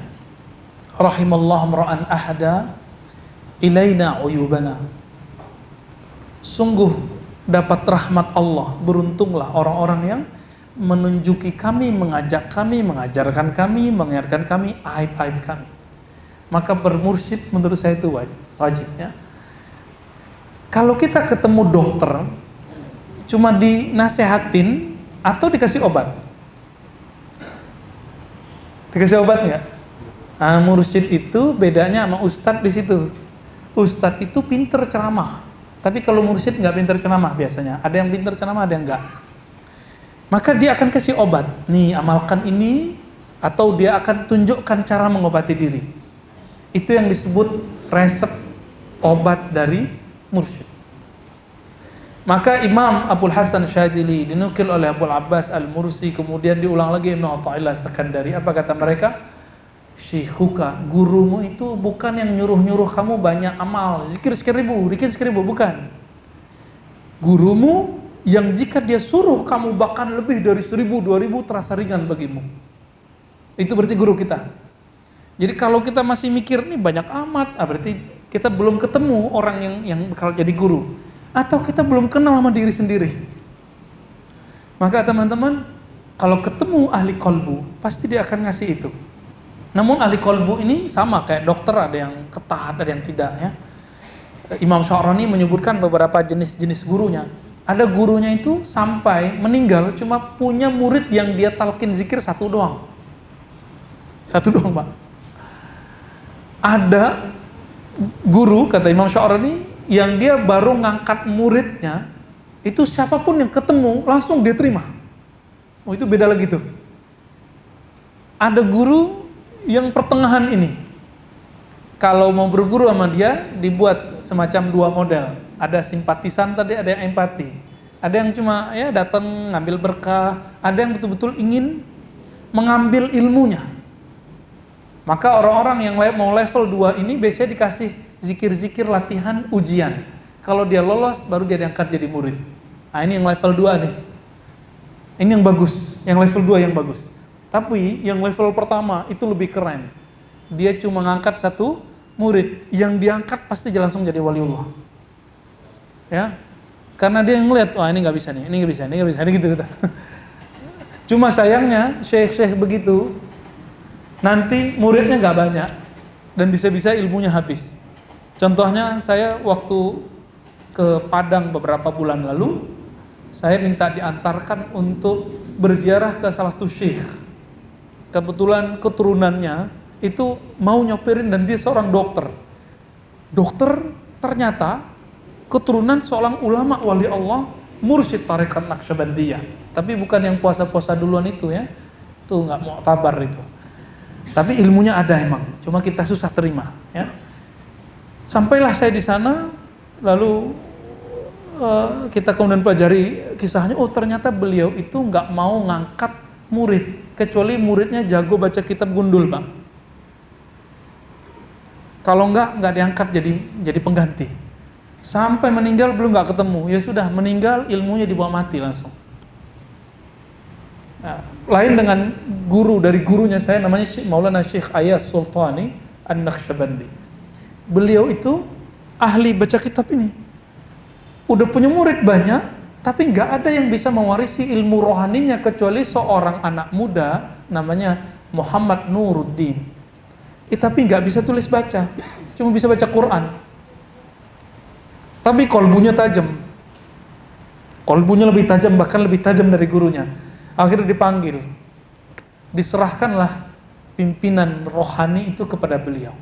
Rahimallahu mra'an ahada ilaina uyubana. Sungguh dapat rahmat Allah, beruntunglah orang-orang yang menunjuki kami, mengajak kami, mengajarkan kami, mengingatkan kami aib-aib kami. Maka bermursyid menurut saya itu wajib ya. Kalau kita ketemu dokter cuma dinasehatin atau dikasih obat? Dikasih obat nggak? Mursyid itu bedanya sama ustadz di situ. Ustadz itu pinter ceramah, Tapi kalau mursyid nggak pintar ceramah biasanya. Ada yang pintar ceramah, ada yang nggak. Maka dia akan kasih obat. Nih, amalkan ini. Atau dia akan tunjukkan cara mengobati diri. Itu yang disebut resep obat dari mursyid. Maka Imam Abul Hasan Syadzili dinukil oleh Abul Abbas Al-Mursi, kemudian diulang lagi Ibnu Athaillah Sakandari. Apa kata mereka? Syekhuka, gurumu itu bukan yang nyuruh-nyuruh kamu banyak amal, zikir 1000, bukan. Gurumu yang jika dia suruh kamu bahkan lebih dari 1000, 2000 terasa ringan bagimu. Itu berarti guru kita. Jadi kalau kita masih mikir nih banyak amat, berarti kita belum ketemu orang yang bakal jadi guru. Atau kita belum kenal sama diri sendiri. Maka teman-teman, kalau ketemu ahli kolbu, pasti dia akan ngasih itu. Namun ahli kolbu ini sama kayak dokter, ada yang ketat, ada yang tidak ya. Imam Sya'rani menyebutkan beberapa jenis-jenis gurunya. Ada gurunya itu sampai meninggal cuma punya murid yang dia talkin zikir satu doang. Satu doang, Pak. Ada guru, kata Imam Sya'rani, yang dia baru ngangkat muridnya, itu siapapun yang ketemu langsung dia terima. Oh, itu beda lagi tuh. Ada guru yang pertengahan ini, kalau mau berguru sama dia dibuat semacam dua model. Ada simpatisan tadi, ada yang empati. Ada yang cuma ya datang ngambil berkah, ada yang betul-betul ingin mengambil ilmunya. Maka orang-orang yang mau level 2 ini biasanya dikasih zikir-zikir latihan ujian. Kalau dia lolos baru dia diangkat jadi murid. Nah, ini yang level 2 nih. Ini yang bagus, yang level 2 yang bagus. Tapi yang level pertama itu lebih keren. Dia cuma ngangkat satu murid, yang diangkat pasti langsung jadi waliullah. Ya, karena dia ngeliat, wah ini nggak bisa nih, ini nggak bisa, ini nggak bisa, ini gitu. Cuma sayangnya syekh-syekh begitu, nanti muridnya nggak banyak dan bisa-bisa ilmunya habis. Contohnya saya waktu ke Padang beberapa bulan lalu, saya minta diantarkan untuk berziarah ke salah satu syekh. Kebetulan keturunannya itu mau nyopirin dan dia seorang dokter. Dokter ternyata keturunan seorang ulama wali Allah, mursyid tarekat Naqsyabandiyah. Tapi bukan yang puasa-puasa duluan itu ya. Itu nggak mu'tabar itu. Tapi ilmunya ada emang, cuma kita susah terima ya. Sampailah saya di sana, lalu kita kemudian pelajari kisahnya. Oh, ternyata beliau itu nggak mau ngangkat murid kecuali muridnya jago baca kitab gundul, Pak. Kalau nggak diangkat jadi pengganti. Sampai meninggal belum nggak ketemu. Ya sudah, meninggal ilmunya dibawa mati langsung. Nah, lain dengan guru dari gurunya saya, namanya Maulana Syekh Ayas Sultani An-Naqsyabandi. Beliau itu ahli baca kitab ini. Udah punya murid banyak, tapi nggak ada yang bisa mewarisi ilmu rohaninya kecuali seorang anak muda namanya Muhammad Nuruddin. Tapi nggak bisa tulis baca, cuma bisa baca Quran. Tapi kolbunya tajam. Kolbunya lebih tajam, bahkan lebih tajam dari gurunya. Akhirnya dipanggil. Diserahkanlah pimpinan rohani itu kepada beliau.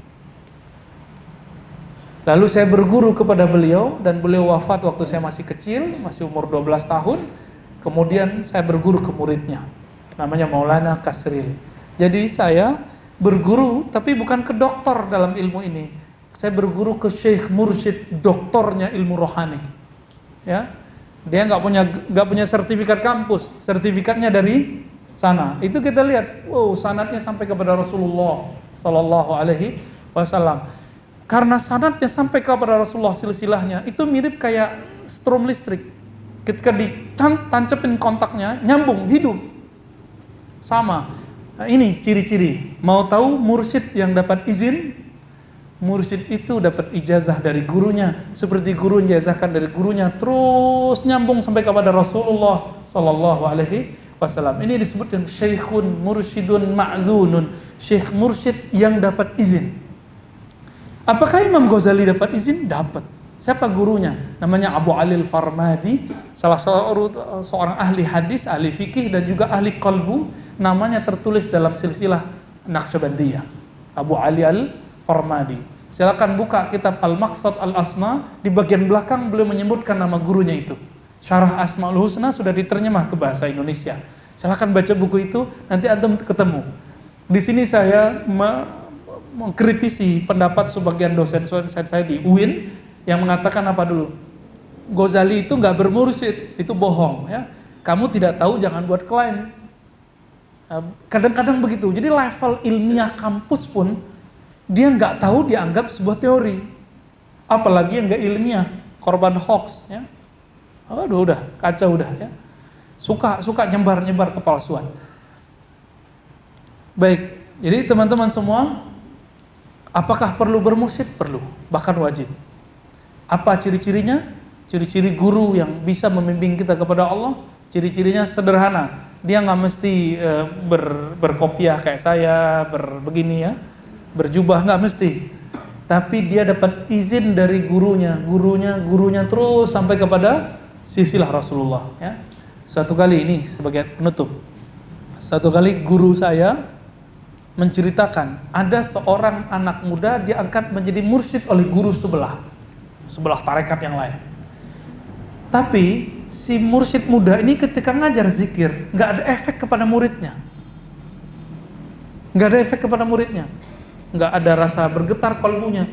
Lalu saya berguru kepada beliau, dan beliau wafat waktu saya masih kecil, masih umur 12 tahun. Kemudian saya berguru ke muridnya, namanya Maulana Kasril. Jadi saya berguru, tapi bukan ke dokter dalam ilmu ini. Saya berguru ke syekh mursyid, doktornya ilmu rohani. Ya, dia nggak punya sertifikat kampus, sertifikatnya dari sana. Itu kita lihat, wow, sanadnya sampai kepada Rasulullah Sallallahu Alaihi Wasallam. Karena sanadnya sampai kepada Rasulullah, silsilahnya itu mirip kayak strom listrik. Ketika ditancapin kontaknya, nyambung, hidup. Sama. Nah, ini ciri-ciri. Mau tahu mursyid yang dapat izin? Mursyid itu dapat ijazah dari gurunya, seperti guru ijazahkan dari gurunya, terus nyambung sampai kepada Rasulullah Sallallahu Alaihi Wasallam. Ini disebutkan syekhun mursyidun ma'zunun, syekh mursyid yang dapat izin. Apakah Imam Ghazali dapat izin? Dapat. Siapa gurunya? Namanya Abu Ali Al-Farmadi, salah seorang ahli hadis, ahli fikih, dan juga ahli qalbu. Namanya tertulis dalam silsilah Naqsyabandiyah, Abu Ali Al-Farmadi. Silakan buka kitab Al-Maqsad Al-Asma, di bagian belakang beliau menyebutkan nama gurunya itu. Syarah Asmaul Husna sudah diterjemah ke bahasa Indonesia. Silakan baca buku itu, nanti antum ketemu. Di sini saya mengkritisi pendapat sebagian dosen saya di UIN yang mengatakan apa dulu? Ghazali itu nggak bermursyid, itu bohong ya. Kamu tidak tahu jangan buat klaim. Kadang-kadang begitu. Jadi level ilmiah kampus pun dia nggak tahu dianggap sebuah teori. Apalagi yang nggak ilmiah, korban hoax ya. Aduh udah kacau udah ya. Suka nyebar kepalsuan. Baik. Jadi teman-teman semua, apakah perlu bermursyid? Perlu, bahkan wajib. Apa ciri-cirinya? Ciri-ciri guru yang bisa membimbing kita kepada Allah, ciri-cirinya sederhana. Dia nggak mesti berkopiah kayak saya, begini ya, berjubah, nggak mesti. Tapi dia dapat izin dari gurunya terus sampai kepada silsilah Rasulullah. Ya. Suatu kali ini sebagai penutup, satu kali guru saya menceritakan ada seorang anak muda diangkat menjadi mursyid oleh guru sebelah tarekat yang lain. Tapi si mursyid muda ini ketika ngajar zikir nggak ada efek kepada muridnya, nggak ada rasa bergetar kalbunya.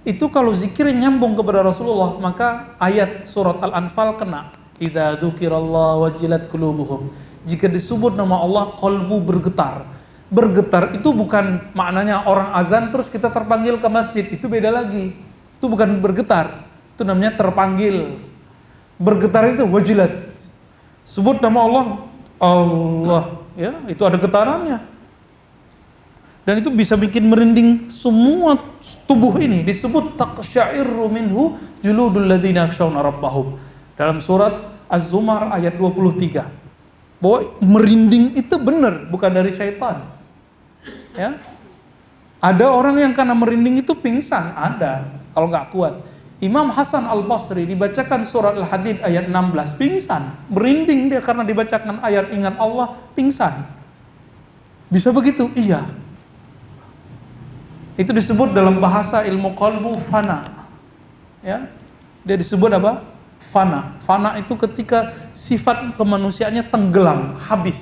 Itu kalau zikir nyambung kepada Rasulullah, maka ayat surat Al-Anfal kena. Idza dzukirallahu wajilat qulubuhum. Jika disebut nama Allah, kalbu bergetar. Bergetar itu bukan maknanya orang azan terus kita terpanggil ke masjid, itu beda lagi. Itu bukan bergetar, itu namanya terpanggil. Bergetar itu wajilat. Sebut nama Allah, Allah, ya, itu ada getarannya. Dan itu bisa bikin merinding semua tubuh ini. Disebut taqsya'irru minhu juludul ladzina yakhshawna rabbahum. Dalam surat Az-Zumar ayat 23. Bahwa merinding itu benar, bukan dari syaitan. Ya. Ada orang yang karena merinding itu pingsan, ada kalau nggak kuat. Imam Hasan Al-Basri dibacakan surat Al-Hadid ayat 16, pingsan, merinding dia karena dibacakan ayat ingat Allah, pingsan. Bisa begitu? Iya. Itu disebut dalam bahasa ilmu qalbu fana. Ya. Dia disebut apa? Fana. Fana itu ketika sifat kemanusiaannya tenggelam, habis.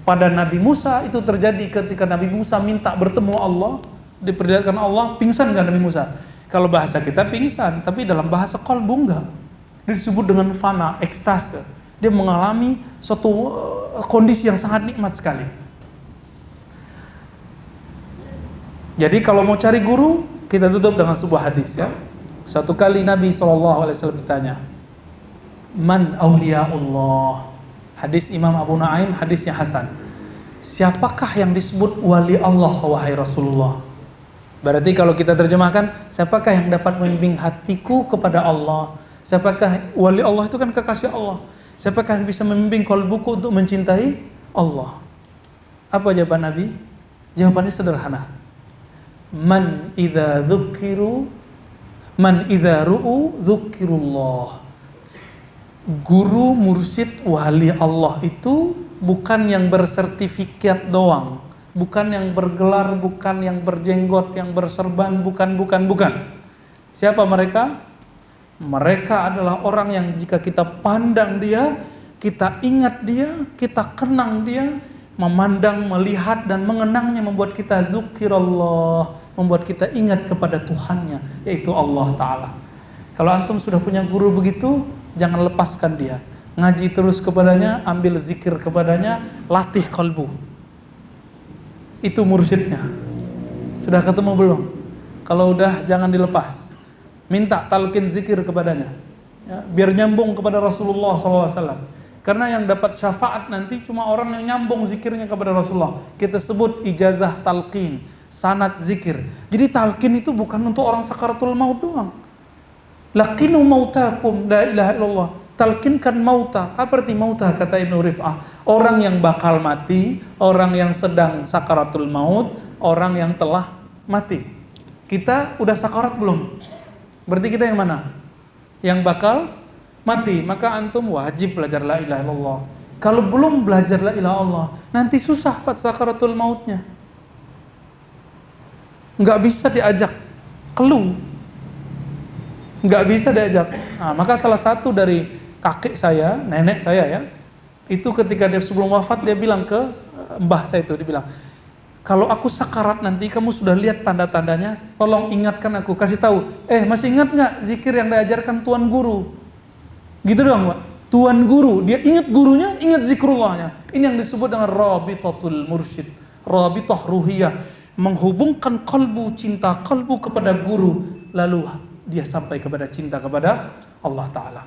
Pada Nabi Musa itu terjadi ketika Nabi Musa minta bertemu Allah, diperlihatkan Allah, pingsan kan Nabi Musa? Kalau bahasa kita pingsan, tapi dalam bahasa qalbu enggak. Dia disebut dengan fana, ekstase. Dia mengalami suatu kondisi yang sangat nikmat sekali. Jadi kalau mau cari guru, kita tutup dengan sebuah hadis ya. Satu kali Nabi SAW ditanya, Man awliyaullah. Hadis Imam Abu Nuaim, hadisnya Hasan. Siapakah yang disebut wali Allah wahai Rasulullah? Berarti kalau kita terjemahkan, siapakah yang dapat membimbing hatiku kepada Allah? Siapakah wali Allah itu kan kekasih Allah? Siapakah yang bisa membimbing qalbuku untuk mencintai Allah? Apa jawaban Nabi? Jawabannya sederhana. Man idza ru'u dzukirullah. Guru, mursyid, wali Allah itu bukan yang bersertifikat doang, bukan yang bergelar, bukan yang berjenggot, yang berserban, bukan. Siapa mereka? Mereka adalah orang yang jika kita pandang dia, kita ingat dia, kita kenang dia, memandang, melihat dan mengenangnya membuat kita zukirallah, membuat kita ingat kepada Tuhannya, yaitu Allah Ta'ala. Kalau antum sudah punya guru begitu, jangan lepaskan dia. Ngaji terus kepadanya, ambil zikir kepadanya, latih kalbu. Itu mursyidnya. Sudah ketemu belum? Kalau udah, jangan dilepas. Minta talqin zikir kepadanya ya, biar nyambung kepada Rasulullah SAW. Karena yang dapat syafaat nanti cuma orang yang nyambung zikirnya kepada Rasulullah. Kita sebut ijazah talqin, sanad zikir. Jadi talqin itu bukan untuk orang sakaratul maut doang. Laqinu mautakum, la ilaha illallah. Talqinkan mauta. Apa arti mauta? Kata Ibnu Rif'ah, orang yang bakal mati, orang yang sedang sakaratul maut, orang yang telah mati. Kita udah sakarat belum? Berarti kita yang mana? Yang bakal mati. Maka antum wajib belajar la ilaha illallah. Kalau belum belajar la ilaha illallah, nanti susah pada sakaratul mautnya. Nggak bisa diajak keluh, nggak bisa diajak. Nah, maka salah satu dari kakek saya, nenek saya ya, itu ketika dia sebelum wafat dia bilang ke mbah saya itu, dia bilang, kalau aku sakarat nanti kamu sudah lihat tanda-tandanya, tolong ingatkan aku, kasih tahu, masih ingat nggak zikir yang diajarkan tuan guru? Gitu doang, Pak. Tuan guru, dia ingat gurunya, ingat zikrullahnya. Ini yang disebut dengan rabitatul mursyid, rabitah ruhiyah, menghubungkan kalbu, cinta kalbu kepada guru, lalu dia sampai kepada cinta kepada Allah Ta'ala.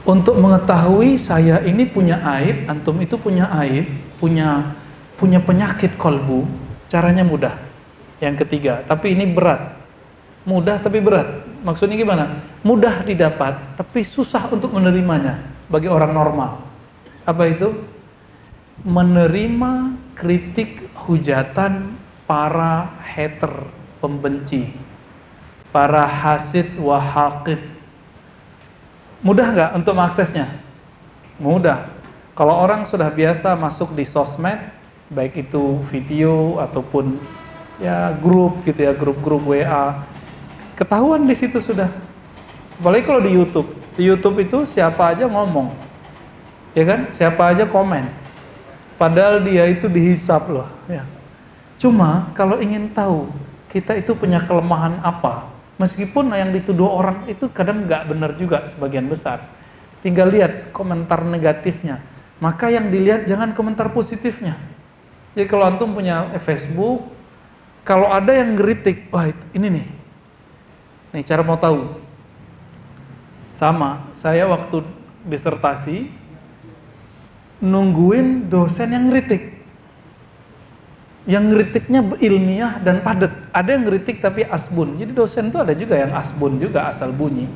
Untuk mengetahui saya ini punya aib, antum itu punya aib, punya penyakit kalbu, caranya mudah. Yang ketiga, tapi ini berat. Mudah tapi berat. Maksudnya gimana? Mudah didapat, tapi susah untuk menerimanya bagi orang normal. Apa itu? Menerima kritik hujatan para hater, pembenci, para hasid wahaqid. Mudah nggak untuk mengaksesnya? Mudah. Kalau orang sudah biasa masuk di sosmed, baik itu video ataupun ya grup gitu ya, grup-grup WA, ketahuan di situ sudah. Apalagi kalau di YouTube. Di YouTube itu siapa aja ngomong, ya kan? Siapa aja komen. Padahal dia itu dihisap loh. Ya. Cuma kalau ingin tahu kita itu punya kelemahan apa, meskipun yang dituduh orang itu kadang nggak benar juga sebagian besar. Tinggal lihat komentar negatifnya. Maka yang dilihat jangan komentar positifnya. Jadi kalau antum punya Facebook, kalau ada yang ngeritik, wah ini nih. Nih cara mau tahu. Sama, saya waktu disertasi nungguin dosen yang ngeritik. Yang ngeritiknya ilmiah dan padat. Ada yang ngeritik tapi asbun. Jadi dosen itu ada juga yang asbun juga, asal bunyi.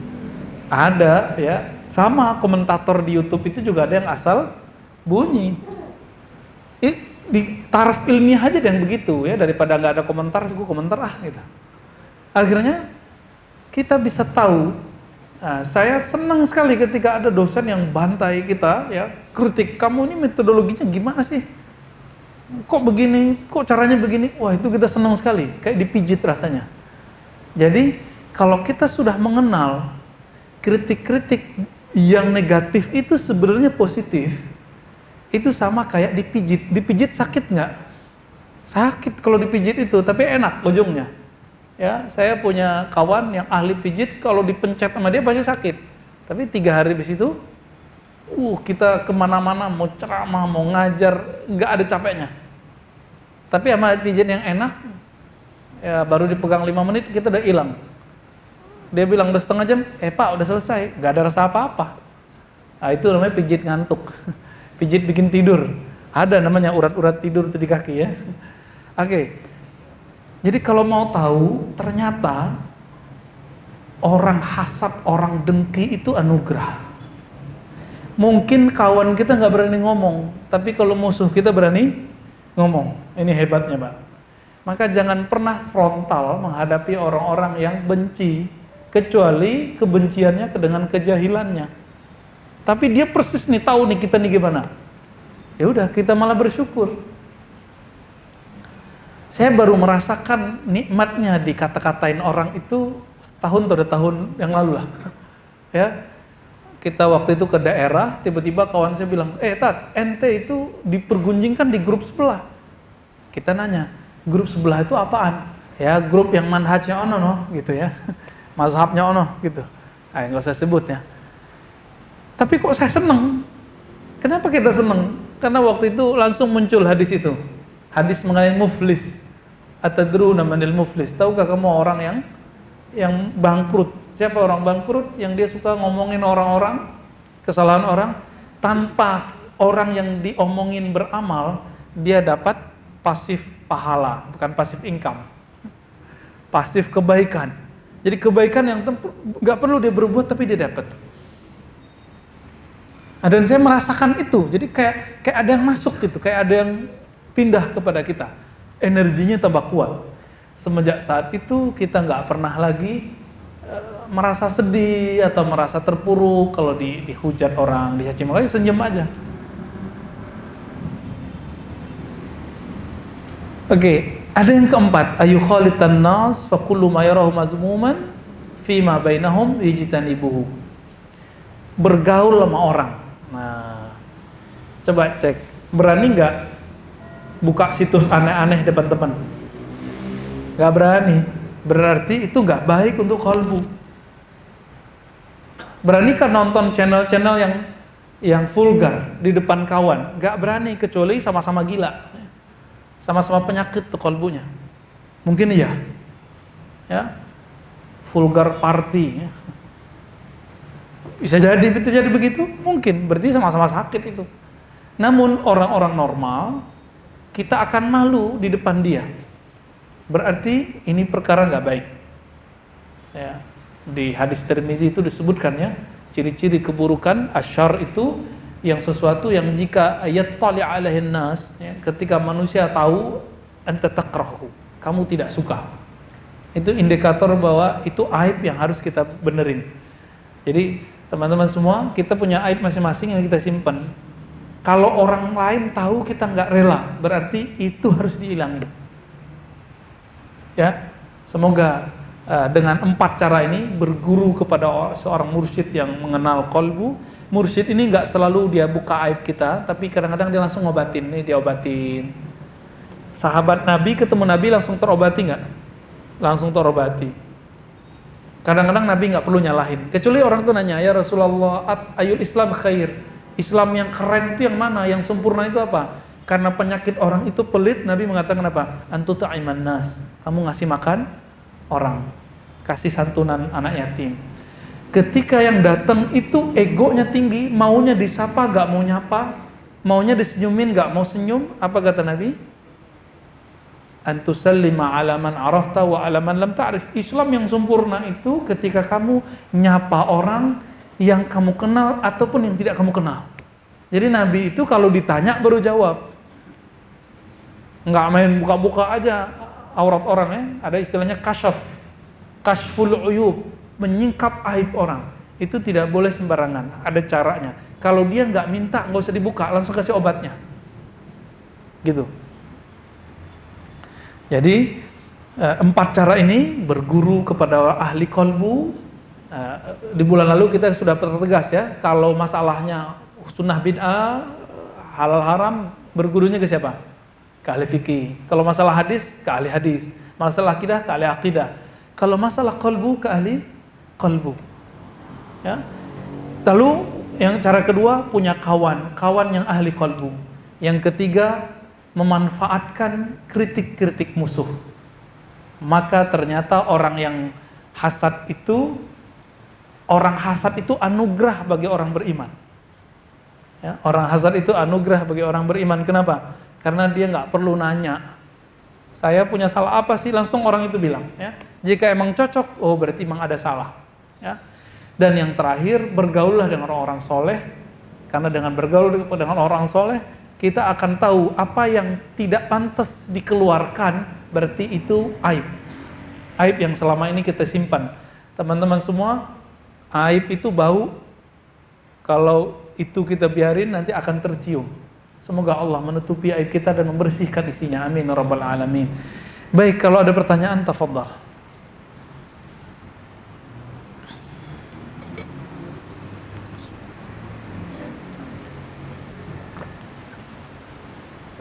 Ada ya. Sama komentator di YouTube itu juga ada yang asal bunyi. Di taraf ilmiah aja yang begitu ya, daripada nggak ada komentar, gue komentar gitu. Akhirnya kita bisa tahu. Nah, saya senang sekali ketika ada dosen yang bantai kita ya, kritik, kamu ini metodologinya gimana sih? Kok begini, kok caranya begini? Wah, itu kita senang sekali, kayak dipijit rasanya. Jadi kalau kita sudah mengenal kritik-kritik yang negatif itu sebenarnya positif, itu sama kayak dipijit. Dipijit sakit nggak? Sakit kalau dipijit itu, tapi enak ujungnya. Ya, saya punya kawan yang ahli pijit, kalau dipencet sama dia pasti sakit. Tapi 3 hari habis itu, kita kemana-mana, mau ceramah, mau ngajar, nggak ada capeknya. Tapi sama pijit yang enak, ya baru dipegang 5 menit, kita udah hilang. Dia bilang udah setengah jam, Pak udah selesai, nggak ada rasa apa-apa. Nah, itu namanya pijit ngantuk. Pijit bikin tidur. Ada namanya urat-urat tidur itu di kaki ya. Oke. Jadi kalau mau tahu, ternyata orang hasad, orang dengki itu anugerah. Mungkin kawan kita nggak berani ngomong, tapi kalau musuh kita berani ngomong. Ini hebatnya, Pak. Maka jangan pernah frontal menghadapi orang-orang yang benci, kecuali kebenciannya dengan kejahilannya. Tapi dia persis nih tahu nih kita nih gimana. Ya udah, kita malah bersyukur. Saya baru merasakan nikmatnya dikata-katain orang itu tahun atau 2 tahun yang lalu lah. Ya, kita waktu itu ke daerah, tiba-tiba kawan saya bilang, Tat, ente itu dipergunjingkan di grup sebelah. Kita nanya, grup sebelah itu apaan? Ya, grup yang manhajnya ono gitu ya, mazhabnya ono gitu. Nggak usah sebut ya. Tapi kok saya seneng? Kenapa kita seneng? Karena waktu itu langsung muncul hadis itu, hadis mengenai muflis. Atadruna manil muflis? Tahukah kamu orang yang bangkrut? Siapa orang bangkrut? Yang dia suka ngomongin orang-orang, kesalahan orang, tanpa orang yang diomongin beramal, dia dapat pasif pahala, bukan pasif income. Pasif kebaikan. Jadi kebaikan yang nggak perlu dia berbuat tapi dia dapat. Dan saya merasakan itu. Jadi kayak ada yang masuk gitu, kayak ada yang pindah kepada kita. Energinya tambah kuat. Semenjak saat itu kita nggak pernah lagi merasa sedih atau merasa terpuruk kalau dihujat orang, dicaci maki, senyum aja. Oke, Ada yang keempat, ayu khalitan nas fa kullu ma yarahu mazmuman fi ma bainahum yajtanibuhu. Bergaul sama orang. Nah, coba cek, berani nggak buka situs aneh-aneh depan teman? Nggak berani. Berarti itu nggak baik untuk kolbu. Beranikah nonton channel-channel yang vulgar di depan kawan? Nggak berani, kecuali sama-sama gila, sama-sama penyakit tuh kolbunya. Mungkin iya, ya, vulgar party. Ya. Bisa jadi begitu, mungkin. Berarti sama-sama sakit itu. Namun orang-orang normal, kita akan malu di depan dia. Berarti ini perkara nggak baik. Ya. Di hadis Tirmizi itu disebutkan ya, ciri-ciri keburukan asyar itu yang sesuatu yang jika yattali alaihin nas, ya, ketika manusia tahu, anta takrahu, kamu tidak suka. Itu indikator bahwa itu aib yang harus kita benerin. Jadi teman-teman semua, kita punya aib masing-masing yang kita simpan. Kalau orang lain tahu kita nggak rela, berarti itu harus dihilangin. Ya, semoga dengan 4 cara ini berguru kepada seorang mursyid yang mengenal kolbu. Mursyid ini nggak selalu dia buka aib kita, tapi kadang-kadang dia langsung ngobatin. Nih dia obatin. Sahabat Nabi ketemu Nabi langsung terobati nggak? Langsung terobati. Kadang-kadang Nabi nggak perlu nyalahin. Kecuali orang tuh nanya, ya Rasulullah, ayul Islam khair. Islam yang keren itu yang mana? Yang sempurna itu apa? Karena penyakit orang itu pelit, Nabi mengatakan apa? Antuta iman nas. Kamu ngasih makan orang, kasih santunan anak yatim. Ketika yang datang itu egonya tinggi, maunya disapa gak mau nyapa, maunya disenyumin gak mau senyum. Apa kata Nabi? Antusallima ala man arafta wa ala man lam ta'rif. Islam yang sempurna itu ketika kamu nyapa orang yang kamu kenal ataupun yang tidak kamu kenal. Jadi Nabi itu kalau ditanya baru jawab, nggak main buka-buka aja aurat orang ya. Ada istilahnya kashful uyub, menyingkap aib orang. Itu tidak boleh sembarangan, ada caranya. Kalau dia nggak minta, nggak usah dibuka, langsung kasih obatnya. Gitu. Jadi 4 cara ini berguru kepada ahli kolbu. Di bulan lalu kita sudah pertegas ya, kalau masalahnya sunnah bid'ah, halal haram, bergurunya ke siapa? Ke ahli fikih. Kalau masalah hadis, ke ahli hadis. Masalah akidah, ke ahli akidah. Kalau masalah kolbu, ke ahli kolbu. Ya. Lalu yang cara kedua, punya kawan yang ahli kolbu. Yang ketiga, memanfaatkan kritik-kritik musuh. Maka ternyata orang hasad itu anugerah bagi orang beriman. Ya, orang hasad itu anugerah bagi orang beriman. Kenapa? Karena dia nggak perlu nanya, saya punya salah apa sih? Langsung orang itu bilang. Ya. Jika emang cocok, oh berarti emang ada salah. Ya. Dan yang terakhir, bergaullah dengan orang-orang soleh. Karena dengan bergaul dengan orang soleh, kita akan tahu apa yang tidak pantas dikeluarkan, berarti itu aib. Aib yang selama ini kita simpan. Teman-teman semua, aib itu bau. Kalau itu kita biarin, nanti akan tercium. Semoga Allah menutupi aib kita dan membersihkan isinya. Amin ya rabbal alamin. Baik, kalau ada pertanyaan, tafadhal.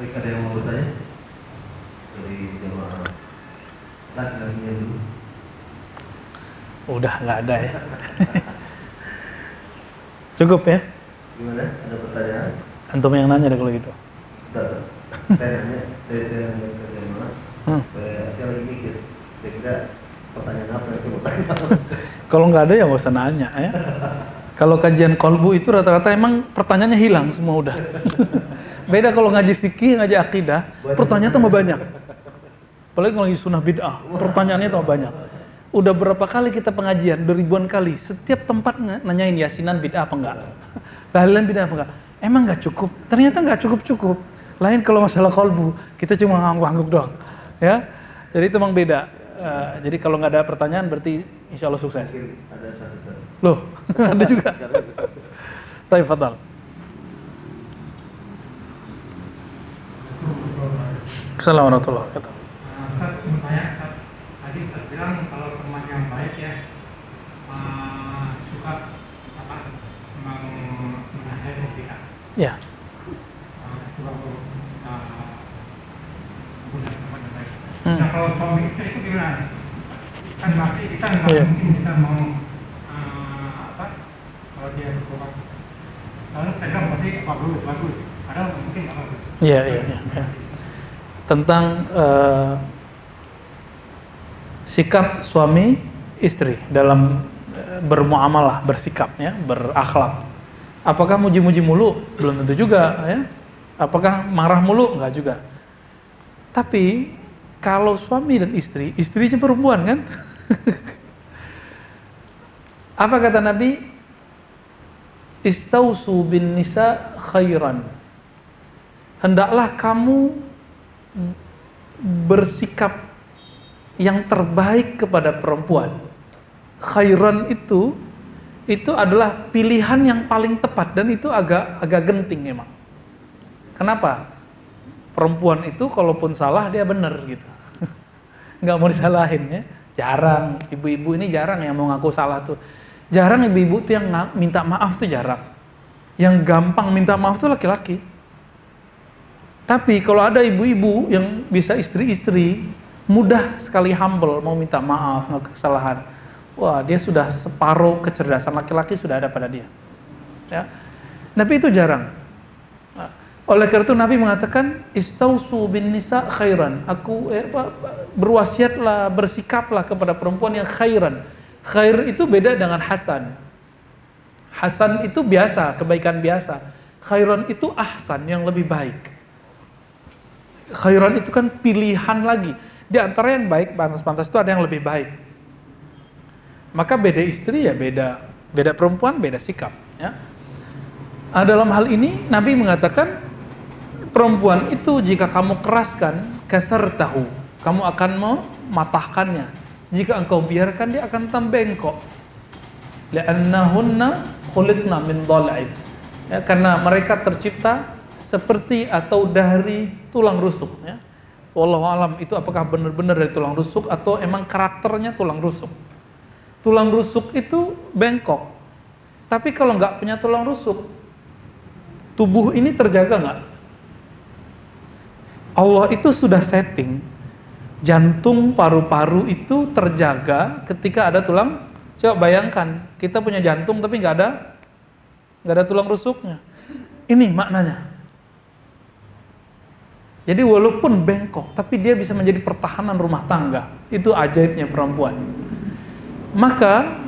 Baik, ada yang mau bertanya? Dari jemaah laki-lakinya dulu. Udah nggak ada ya. Cukup ya? Gimana? Ada pertanyaan? Antum yang nanya deh kalau gitu. Sudah. Saya nanya ke jemaah. Saya lagi mikir. Kira-kira pertanyaan apa yang saya mau tanya? Kalau nggak ada ya nggak usah nanya ya. Kalau kajian kolbu itu rata-rata emang pertanyaannya hilang semua udah. Beda kalau ngaji fikih, ngaji akidah, pertanyaan tambah banyak. Apalagi kalau ngaji sunnah bid'ah, pertanyaannya tambah banyak. Udah berapa kali kita pengajian, udah ribuan kali, setiap tempat nanyain yasinan bid'ah apa enggak, tahlilan bid'ah apa enggak. Emang nggak cukup? Ternyata nggak cukup. Lain kalau masalah kolbu, kita cuma ngangguk-ngangguk doang, ya. Jadi itu memang beda. Jadi kalau nggak ada pertanyaan, berarti insya Allah sukses. Ada satu. Loh, ada juga. Baik, fadal. Assalamualaikum warahmatullahi wabarakatuh. bilang kalau teman yang baik ya suka apa menasihati kita. Ya. Suka menggunakan teman yang baik. Nah kalau suami istri itu gimana? Kan pasti kita nggak mungkin kita mau apa kalau dia berkorban lalu pegang pasti bagus. Padahal mungkin nggak bagus. Iya. Tentang sikap suami istri dalam bermuamalah, bersikap, ya, berakhlak. Apakah muji-muji mulu? Belum tentu juga, ya. Apakah marah mulu? Enggak juga. Tapi kalau suami dan istri, istrinya perempuan kan? Apa kata Nabi? Istausu bin nisa khairan. Hendaklah kamu bersikap yang terbaik kepada perempuan. Khairan itu adalah pilihan yang paling tepat dan itu agak genting emang. Kenapa? Perempuan itu kalaupun salah dia benar gitu. Nggak mau disalahin ya. Jarang ibu-ibu ini jarang yang mau ngaku salah tuh. Jarang ibu-ibu tuh yang minta maaf tuh jarang. Yang gampang minta maaf tuh laki-laki. Tapi kalau ada ibu-ibu yang bisa istri-istri mudah sekali humble mau minta maaf ngaku kesalahan. Wah, dia sudah separuh kecerdasan laki-laki sudah ada pada dia. Ya. Tapi itu jarang. Oleh karena itu Nabi mengatakan istausu bin nisa khairan. Berwasiatlah, bersikaplah kepada perempuan yang khairan. Khair itu beda dengan hasan. Hasan itu biasa, kebaikan biasa. Khairan itu ahsan, yang lebih baik. Khairan itu kan pilihan lagi. Di antara yang baik, pantas-pantas itu ada yang lebih baik. Maka beda istri ya beda perempuan, beda sikap. Ya. Dalam hal ini Nabi mengatakan perempuan itu jika kamu keraskan, kasartahu, kamu akan mematahkannya. Jika engkau biarkan dia akan tambengkok. Li'annahunna khuliqna min dhal'ib. Ya, karena mereka tercipta seperti atau dari tulang rusuk. Ya. Wallahu alam itu apakah benar-benar dari tulang rusuk atau emang karakternya tulang rusuk. Tulang rusuk itu bengkok. Tapi kalau nggak punya tulang rusuk, tubuh ini terjaga nggak? Allah itu sudah setting jantung, paru-paru itu terjaga ketika ada tulang. Coba bayangkan, kita punya jantung tapi nggak ada tulang rusuknya. Ini maknanya. Jadi walaupun bengkok, tapi dia bisa menjadi pertahanan rumah tangga. Itu ajaibnya perempuan. Maka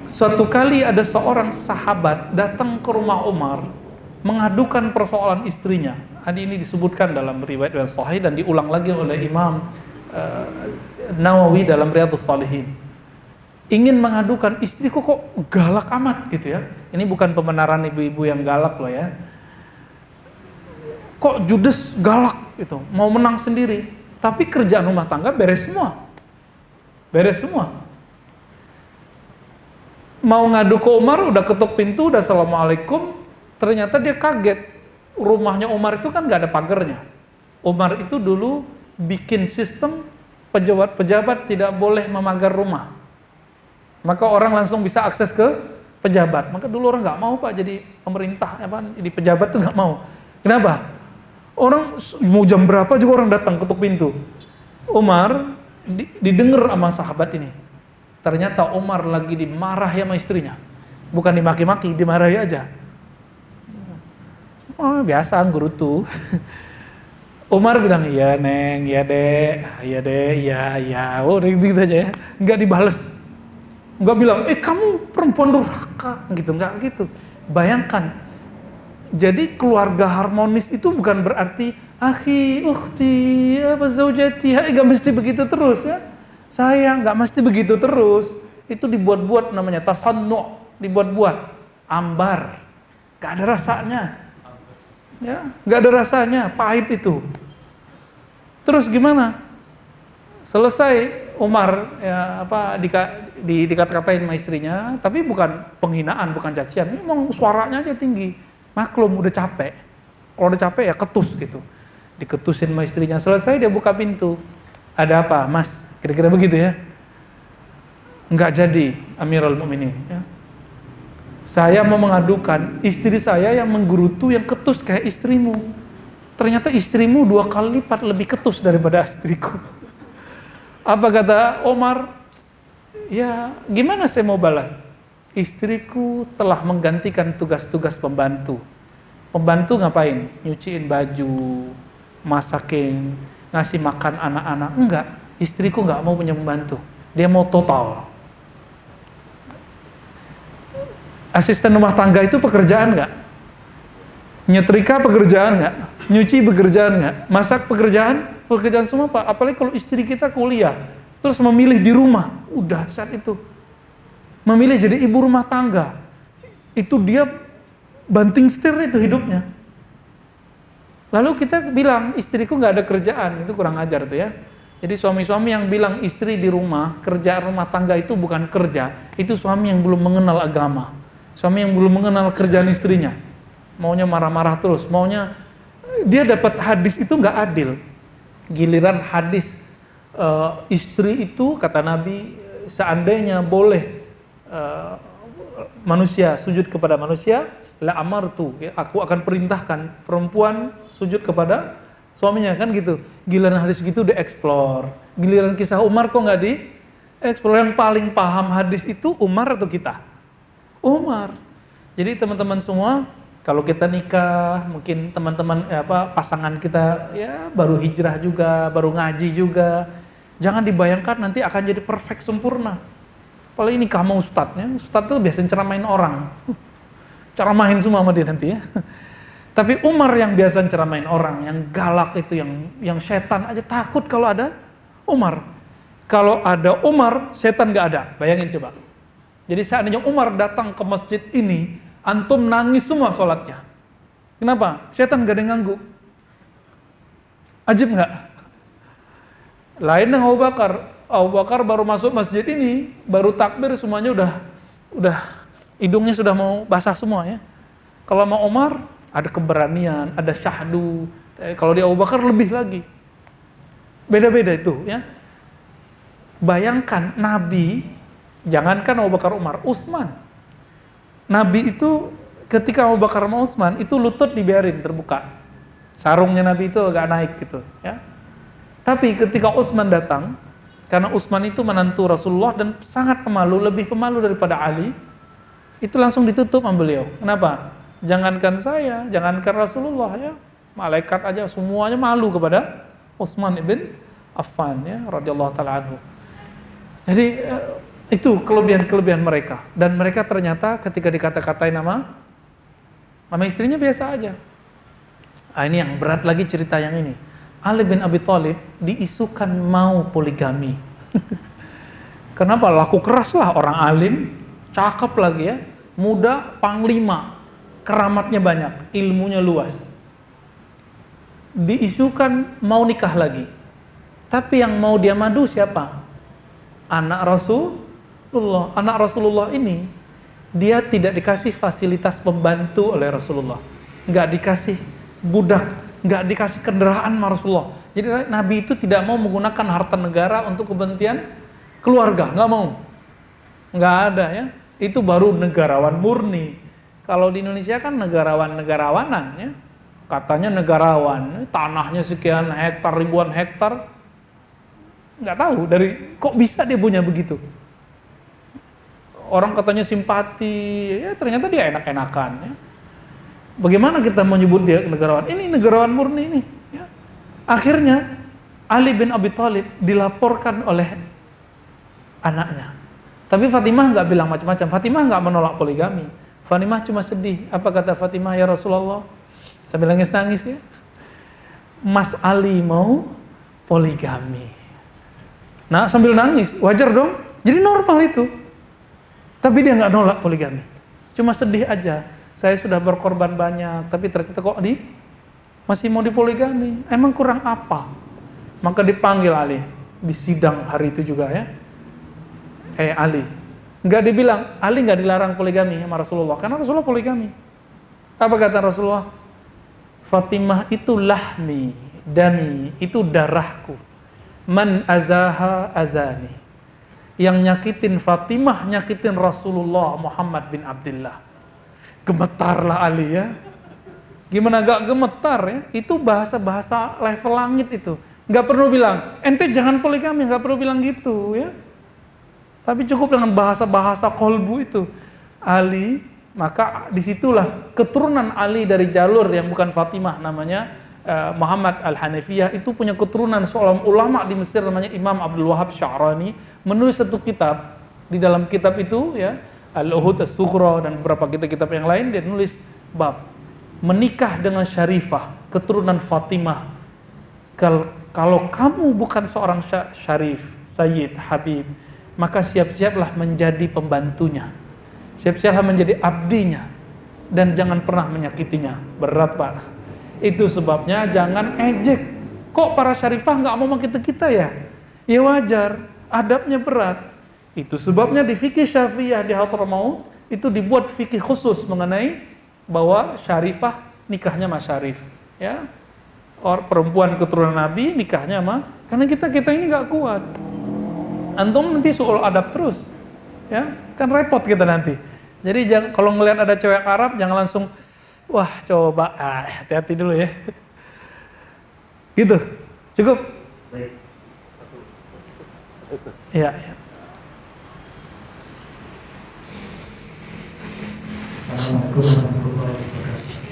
suatu kali ada seorang sahabat datang ke rumah Umar mengadukan persoalan istrinya. Hadis ini disebutkan dalam riwayat yang sahih dan diulang lagi oleh Imam Nawawi dalam Riyadhus Shalihin. Ingin mengadukan istriku kok galak amat gitu ya. Ini bukan pembenaran ibu-ibu yang galak loh ya. Kok judes galak gitu, mau menang sendiri. Tapi kerjaan rumah tangga beres semua. Beres semua. Mau ngadu ke Umar, udah ketuk pintu, udah assalamualaikum. Ternyata dia kaget. Rumahnya Umar itu kan gak ada pagarnya. Umar itu dulu bikin sistem pejabat-pejabat tidak boleh memagar rumah. Maka orang langsung bisa akses ke pejabat. Maka dulu orang gak mau Pak jadi pemerintah, jadi pejabat tuh gak mau. Kenapa? Orang mau jam berapa juga orang datang ketuk pintu. Umar didengar sama sahabat ini. Ternyata Umar lagi dimarahi sama istrinya. Bukan dimaki-maki, dimarahi aja. Oh, biasa gurutu. Umar bilang, iya neng, iya dek, iya. Oh, gitu aja ya. Nggak dibales. Nggak bilang, kamu perempuan durhaka. Gitu, nggak gitu. Bayangkan. Jadi keluarga harmonis itu bukan berarti akhi, ukhti, zaujati, nggak mesti begitu terus ya. Sayang, nggak mesti begitu terus. Itu dibuat-buat namanya tasannu, dibuat-buat, ambar, nggak ada rasanya, ya, nggak ada rasanya, pahit itu. Terus gimana? Selesai Umar ya, dikata-katain sama istrinya, tapi bukan penghinaan, bukan cacian. Memang suaranya aja tinggi. Maklum udah capek. Kalau udah capek ya ketus gitu. Diketusin sama istrinya. Selesai dia buka pintu. Ada apa, Mas? Kira-kira begitu ya. nggak jadi Amirul Mukminin. Ya. Saya mau mengadukan istri saya yang menggerutu, yang ketus kayak istrimu. Ternyata istrimu 2 kali lipat lebih ketus daripada istriku. Apa kata Omar? Ya, gimana saya mau balas? Istriku telah menggantikan tugas-tugas pembantu. Pembantu ngapain? Nyuciin baju, masakin, ngasih makan anak-anak. Enggak, istriku nggak mau punya pembantu. Dia mau total. Asisten rumah tangga itu pekerjaan nggak? Nyetrika pekerjaan nggak? Nyuci pekerjaan nggak? Masak pekerjaan? Pekerjaan semua Pak. Apalagi kalau istri kita kuliah, terus memilih di rumah, udah saat itu. Memilih jadi ibu rumah tangga, itu dia banting setir itu hidupnya. Lalu kita bilang, istriku nggak ada kerjaan, itu kurang ajar tuh ya. Jadi suami-suami yang bilang istri di rumah, kerjaan rumah tangga itu bukan kerja, itu suami yang belum mengenal agama. Suami yang belum mengenal kerjaan istrinya. Maunya marah-marah terus, maunya dia dapat hadis itu nggak adil. Giliran hadis istri itu kata Nabi, seandainya boleh manusia sujud kepada manusia, la amartu, ya, aku akan perintahkan perempuan sujud kepada suaminya, kan gitu. Giliran hadis gitu dieksplor. Giliran kisah Umar kok nggak dieksplor. Yang paling paham hadis itu Umar atau kita? Umar. Jadi teman-teman semua, kalau kita nikah, mungkin teman-teman pasangan kita ya baru hijrah juga, baru ngaji juga, jangan dibayangkan nanti akan jadi perfect sempurna. Apalagi nikah sama ustadznya, ustadz tuh biasanya ceramain orang, ceramain semua sama dia nanti ya. Tapi Umar yang biasa ceramain orang, yang galak itu, yang setan aja takut kalau ada Umar. Kalau ada Umar, setan nggak ada. Bayangin coba. Jadi seandainya Umar datang ke masjid ini, antum nangis semua sholatnya. Kenapa? Setan gak ada yang ganggu. Ajib nggak? Lain dengan Abu Bakar. Abu Bakar baru masuk masjid ini, baru takbir semuanya udah hidungnya sudah mau basah semua ya. Kalau mau Umar ada keberanian, ada syahdu. Kalau di Abu Bakar lebih lagi. Beda-beda itu ya. Bayangkan Nabi, jangankan Abu Bakar, Umar, Utsman. Nabi itu ketika Abu Bakar sama Utsman itu lutut dibiarin terbuka. Sarungnya Nabi itu agak naik gitu, ya. Tapi ketika Utsman datang, karena Utsman itu menantu Rasulullah dan sangat pemalu, lebih pemalu daripada Ali, itu langsung ditutup sama beliau. Kenapa? Jangankan saya, jangankan Rasulullah ya, malaikat aja semuanya malu kepada Utsman ibn Affan ya, radhiyallahu taala anhu. Jadi itu kelebihan-kelebihan mereka. Dan mereka ternyata ketika dikata-katain nama istrinya biasa aja. Nah, ini yang berat lagi cerita yang ini. Ali bin Abi Thalib diisukan mau poligami. Kenapa? Laku keras lah orang alim, cakep lagi ya, muda, panglima, keramatnya banyak, ilmunya luas. Diisukan mau nikah lagi. Tapi yang mau dia madu siapa? Anak Rasulullah. Anak Rasulullah ini dia tidak dikasih fasilitas pembantu oleh Rasulullah, nggak dikasih budak, nggak dikasih kendaraan sama Rasulullah. Jadi Nabi itu tidak mau menggunakan harta negara untuk kepentingan keluarga, nggak mau, nggak ada ya. Itu baru negarawan murni. Kalau di Indonesia kan negarawanan ya, katanya negarawan, tanahnya sekian hektar, ribuan hektar, nggak tahu dari kok bisa dia punya begitu. Orang katanya simpati, ya ternyata dia enak-enakan ya. Bagaimana kita mau nyebut dia negarawan? Ini negarawan murni ini ya. Akhirnya Ali bin Abi Thalib dilaporkan oleh anaknya. Tapi Fatimah nggak bilang macam-macam. Fatimah nggak menolak poligami. Fatimah cuma sedih. Apa kata Fatimah? Ya Rasulullah, sambil nangis-nangis ya, Mas Ali mau poligami. Nah sambil nangis, wajar dong. Jadi normal itu. Tapi dia nggak nolak poligami. Cuma sedih aja. Saya sudah berkorban banyak, tapi ternyata kok masih mau dipoligami. Emang kurang apa? Maka dipanggil Ali di sidang hari itu juga ya. Ali, nggak dibilang Ali nggak dilarang poligami sama Rasulullah, karena Rasulullah poligami. Apa kata Rasulullah? Fatimah itu lahmi, dami, itu darahku. Man azaha azani. yang nyakitin Fatimah, nyakitin Rasulullah Muhammad bin Abdullah. Gemetarlah Ali ya. Gimana gak gemetar ya? Itu bahasa-bahasa level langit itu. Gak perlu bilang, ente jangan poligami, gak perlu bilang gitu ya. Tapi cukup dengan bahasa-bahasa kolbu itu. Ali, maka disitulah keturunan Ali dari jalur yang bukan Fatimah, namanya Muhammad Al-Hanafiyah, itu punya keturunan seorang ulama di Mesir namanya Imam Abdul Wahab Sya'rani, menulis satu kitab. Di dalam kitab itu ya, Al-Uhud As-Sughra dan beberapa kitab-kitab yang lain, dia nulis bab menikah dengan Syarifah, keturunan Fatimah. Kalau kamu bukan seorang Syarif, Sayyid, Habib, maka siap-siaplah menjadi pembantunya, siap-siaplah menjadi abdinya, dan jangan pernah menyakitinya. Berat Pak. Itu sebabnya jangan ejek. Kok para Syarifah nggak mau menyakiti kita ya? Ya wajar, adabnya berat. Itu sebabnya di fikih Syafi'iyah di Hadramaut itu dibuat fikih khusus mengenai bahwa Syarifah nikahnya sama Syarif, ya. Perempuan keturunan Nabi nikahnya sama, karena kita ini nggak kuat. Antum nanti soal adab terus, ya, kan repot kita nanti. Jadi kalau ngelihat ada cewek Arab jangan langsung, wah coba, hati-hati dulu ya. Gitu, cukup. Baik. Ya.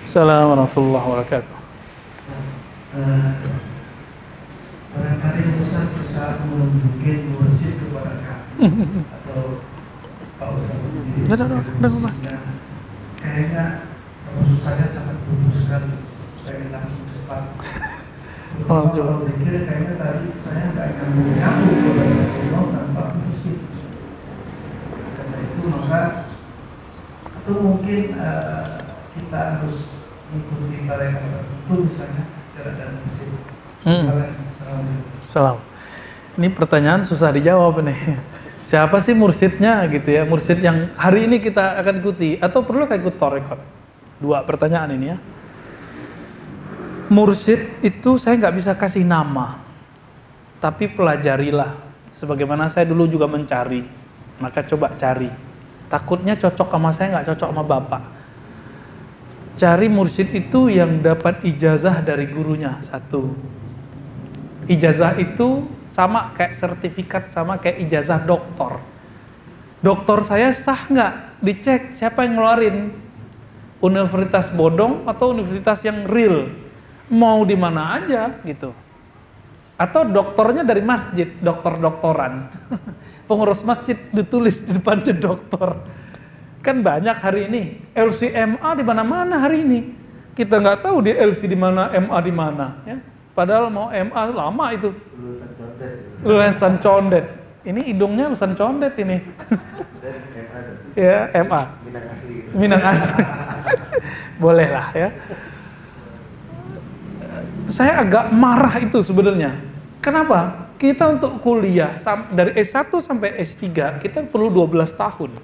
Assalamualaikum warahmatullahi wabarakatuh. Barangkali Ustaz bisa menunjukin mursyid kepada kami atau Pak Ustaz sendiri. Kayaknya maksud saya sangat bagus sekali, pengen langsung cepat. Kalau dikira kayaknya tadi saya nggak nyambung kepada Rasulullah tanpa mursyid. Karena itu maka itu mungkin kita harus mengikuti tarekat tertentu misalnya dan mursyid. Salam. Ini pertanyaan susah dijawab nih. Siapa sih mursyidnya gitu ya? Mursyid yang hari ini kita akan ikuti atau perlu ikut tarekat? Dua pertanyaan ini ya. Mursyid itu saya nggak bisa kasih nama, tapi pelajarilah. Sebagaimana saya dulu juga mencari, maka coba cari. Takutnya cocok sama saya, nggak cocok sama bapak. Cari mursyid itu yang dapat ijazah dari gurunya, satu. Ijazah itu sama kayak sertifikat, sama kayak ijazah doktor. Doktor saya sah nggak? Dicek siapa yang ngeluarin. Universitas bodong atau universitas yang real. Mau di mana aja gitu. Atau doktornya dari masjid, doktor-doktoran. Pengurus masjid ditulis di depannya doktor. Kan banyak hari ini LCMA di mana-mana hari ini. Kita nggak tahu di LC di mana, MA di mana, ya. Padahal mau MA lama itu. Lulusan condet. Ini hidungnya lulusan condet ini. Ya, MA. Minang asli. Boleh lah ya. Saya agak marah itu sebenarnya. Kenapa? Kita untuk kuliah dari S1 sampai S3 kita perlu 12 tahun.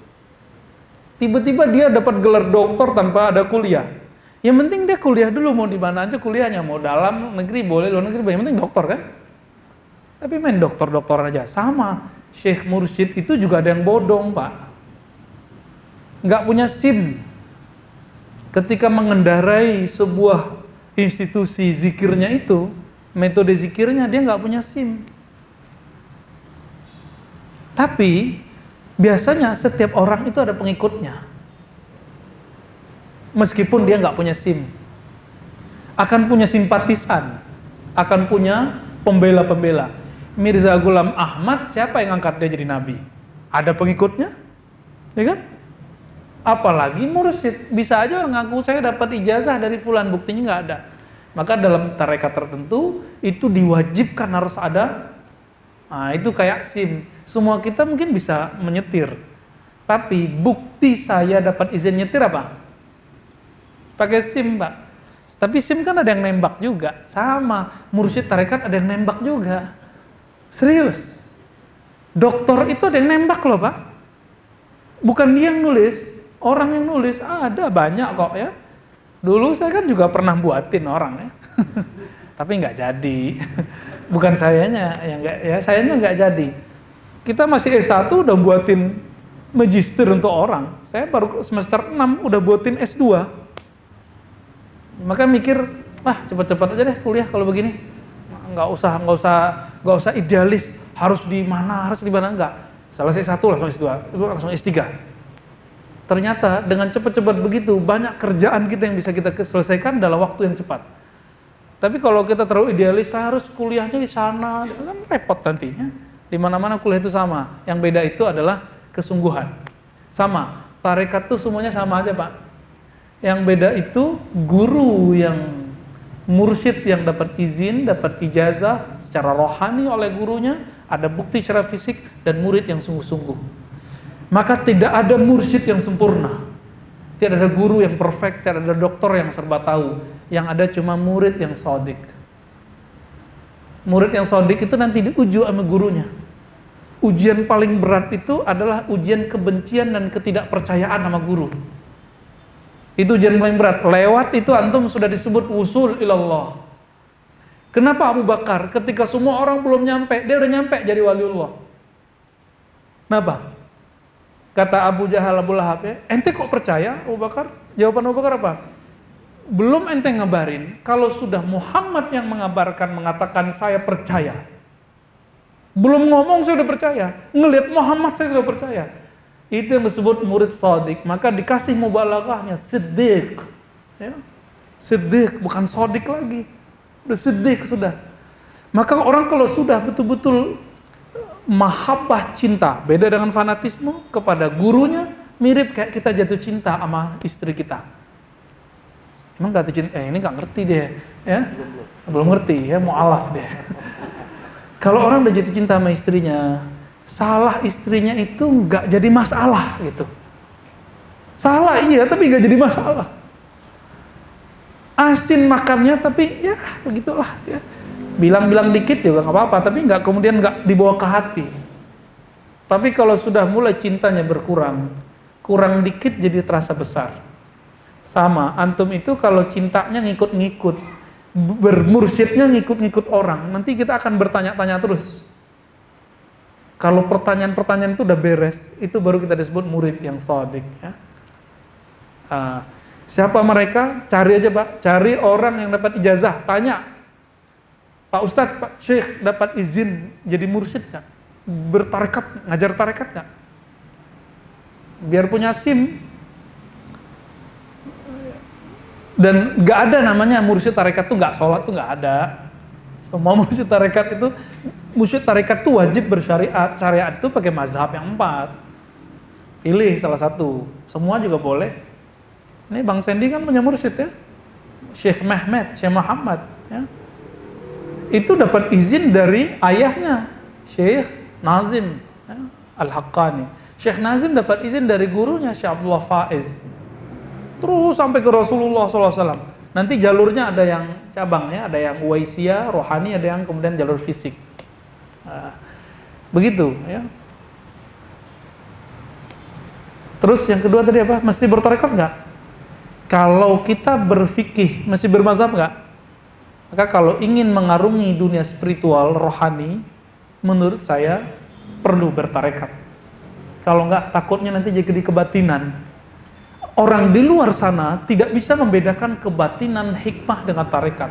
Tiba-tiba dia dapat gelar doktor tanpa ada kuliah. Yang penting dia kuliah dulu, mau di mana aja kuliahnya, mau dalam negeri boleh, luar negeri boleh, yang penting dokter kan. Tapi main dokter-dokter aja sama. Syekh mursyid itu juga ada yang bodong Pak. Nggak punya SIM. Ketika mengendarai sebuah institusi zikirnya itu, metode zikirnya dia nggak punya SIM. Tapi biasanya setiap orang itu ada pengikutnya. Meskipun dia nggak punya SIM, akan punya simpatisan, akan punya pembela-pembela. Mirza Ghulam Ahmad, siapa yang angkat dia jadi nabi? Ada pengikutnya, ya kan? Apalagi mursyid, bisa aja ngaku saya dapat ijazah dari fulan, buktinya nggak ada. Maka dalam tarekat tertentu itu diwajibkan harus ada. Nah, itu kayak SIM. Semua kita mungkin bisa menyetir, tapi bukti saya dapat izin nyetir apa? Pakai SIM Pak. Tapi SIM kan ada yang nembak juga. Sama, mursyid tarekat ada yang nembak juga. Serius. Doktor itu ada yang nembak loh Pak. Bukan dia yang nulis, orang yang nulis. Ada banyak kok ya. Dulu saya kan juga pernah buatin orang ya. Tapi nggak jadi. Bukan sayanya yang nggak, ya sayanya nggak jadi. kita masih S1 udah buatin magister untuk orang. Saya baru semester 6 udah buatin S2. Maka mikir, cepet-cepet aja deh kuliah kalau begini. Nggak usah idealis, harus di mana, enggak. Selesai S1 langsung S2, itu langsung S3. Ternyata dengan cepat-cepat begitu, banyak kerjaan kita yang bisa kita selesaikan dalam waktu yang cepat. Tapi kalau kita terlalu idealis, harus kuliahnya di sana, kan repot nantinya. Di mana-mana kuliah itu sama. Yang beda itu adalah kesungguhan. Sama, tarekat itu semuanya sama aja, Pak. Yang beda itu guru yang mursyid yang dapat izin, dapat ijazah secara rohani oleh gurunya, ada bukti secara fisik, dan murid yang sungguh-sungguh. Maka tidak ada mursyid yang sempurna. Tidak ada guru yang perfect, tidak ada dokter yang serba tahu. Yang ada cuma murid yang shadiq. Murid yang shadiq itu nanti diuji sama gurunya. Ujian paling berat itu adalah ujian kebencian dan ketidakpercayaan sama guru. Itu ujian paling berat. Lewat itu antum sudah disebut wusul ilallah. Kenapa Abu Bakar ketika semua orang belum nyampe, dia udah nyampe jadi waliullah? Kenapa? Kata Abu Jahal, Abu Lahab, ente kok percaya Abu Bakar? Jawaban Abu Bakar apa? Belum ente ngabarin, kalau sudah Muhammad yang mengabarkan, mengatakan saya percaya. Belum ngomong saya udah percaya. Ngelihat Muhammad saya sudah percaya. Itu yang disebut murid shadiq. Maka dikasih mubalaghahnya siddiq. Ya. Siddiq, bukan shadiq lagi. Udah siddiq sudah. Maka orang kalau sudah betul-betul mahabbah cinta, beda dengan fanatisme kepada gurunya, mirip kayak kita jatuh cinta sama istri kita. Emang jatuh cinta, ini nggak ngerti deh, ya? Belum ngerti, ya, mu'alaf deh. Kalau orang udah jatuh cinta sama istrinya, salah istrinya itu nggak jadi masalah gitu. Salah iya, tapi nggak jadi masalah. Asin makannya, tapi ya begitulah ya. Bilang-bilang dikit juga nggak apa-apa, tapi kemudian nggak dibawa ke hati. Tapi kalau sudah mulai cintanya berkurang, kurang dikit jadi terasa besar. Sama, antum itu kalau cintanya ngikut-ngikut, bermursyidnya ngikut-ngikut orang, nanti kita akan bertanya-tanya terus. Kalau pertanyaan-pertanyaan itu udah beres, itu baru kita disebut murid yang shadiq. Ya. Siapa mereka? Cari aja, Pak. Cari orang yang dapat ijazah, tanya. Pak Ustadz, Pak Syekh dapat izin jadi mursyid nggak? Bertarekat, ngajar tarekat nggak? Biar punya SIM. Dan nggak ada namanya mursyid tarekat tuh nggak sholat tuh nggak ada. Semua mursyid tarekat itu wajib bersyariat. Syariat itu pakai mazhab yang 4. Pilih salah satu. Semua juga boleh. Ini Bang Sandy kan punya mursyid ya. Syekh Mehmet, Syekh Muhammad. Ya. Itu dapat izin dari ayahnya, Syekh Nazim ya, Al-Haqqani. Syekh Nazim dapat izin dari gurunya, Syekh Abdullah Faiz. Terus sampai ke Rasulullah SAW. Nanti jalurnya ada yang cabangnya, ada yang Uwaisiyah, rohani, ada yang kemudian jalur fisik. Begitu ya. Terus yang kedua tadi apa? Mesti bertarekat nggak? Kalau kita berfikih, mesti bermazhab nggak? Maka kalau ingin mengarungi dunia spiritual, rohani, menurut saya perlu bertarekat. Kalau enggak, takutnya nanti jadi kebatinan. Orang di luar sana tidak bisa membedakan kebatinan hikmah dengan tarekat.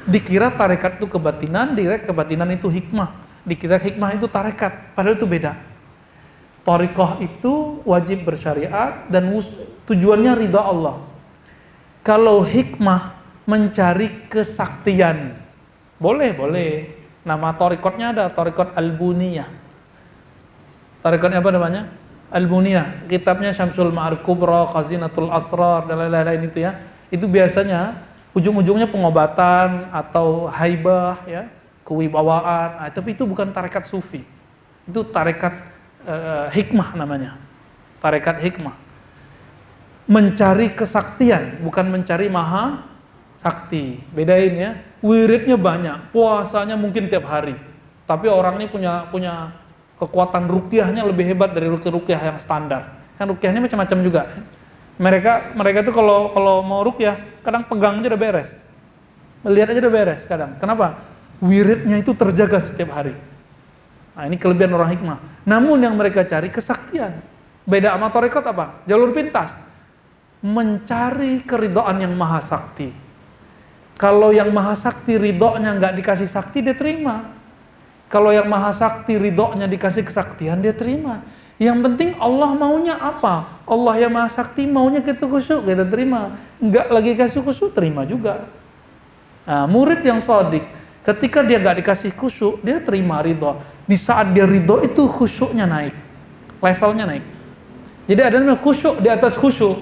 Dikira tarekat itu kebatinan, dikira kebatinan itu hikmah. Dikira hikmah itu tarekat, padahal itu beda. Thariqah itu wajib bersyariat dan tujuannya ridha Allah. Kalau hikmah mencari kesaktian. Boleh. Nama thariqatnya ada, thariqat Al-Buniyah. Thariqatnya apa namanya? Al-Buniyah. Kitabnya Syamsul Ma'arif Kubra, Khazinatul Asrar, dan lain-lain itu ya. Itu biasanya ujung-ujungnya pengobatan atau haibah ya, kewibawaan. Tapi itu bukan tarekat sufi. Itu tarekat hikmah namanya. Tarekat hikmah. Mencari kesaktian, bukan mencari maha sakti. Bedain ya. Wiridnya banyak, puasanya mungkin tiap hari. Tapi orang ini punya kekuatan ruqyahnya lebih hebat dari ruqyah yang standar. Kan ruqyahnya macam-macam juga. Mereka tuh kalau mau ruqyah, kadang pegang aja udah beres. Melihat aja udah beres kadang. Kenapa? Wiridnya itu terjaga setiap hari. Nah, ini kelebihan orang hikmah. Namun yang mereka cari kesaktian. Beda sama tarekat apa? Jalur pintas. Mencari keridhaan yang maha sakti. Kalau yang maha sakti ridhonya nggak dikasih sakti, dia terima. Kalau yang maha sakti ridhonya dikasih kesaktian, dia terima. Yang penting Allah maunya apa? Allah yang maha sakti maunya kita khusyuk, kita terima. Nggak lagi kasih khusyuk, terima juga. Nah, murid yang shadiq, ketika dia nggak dikasih khusyuk, dia terima ridho. Di saat dia ridho itu khusyuknya naik, levelnya naik. Jadi ada namanya khusyuk di atas khusyuk,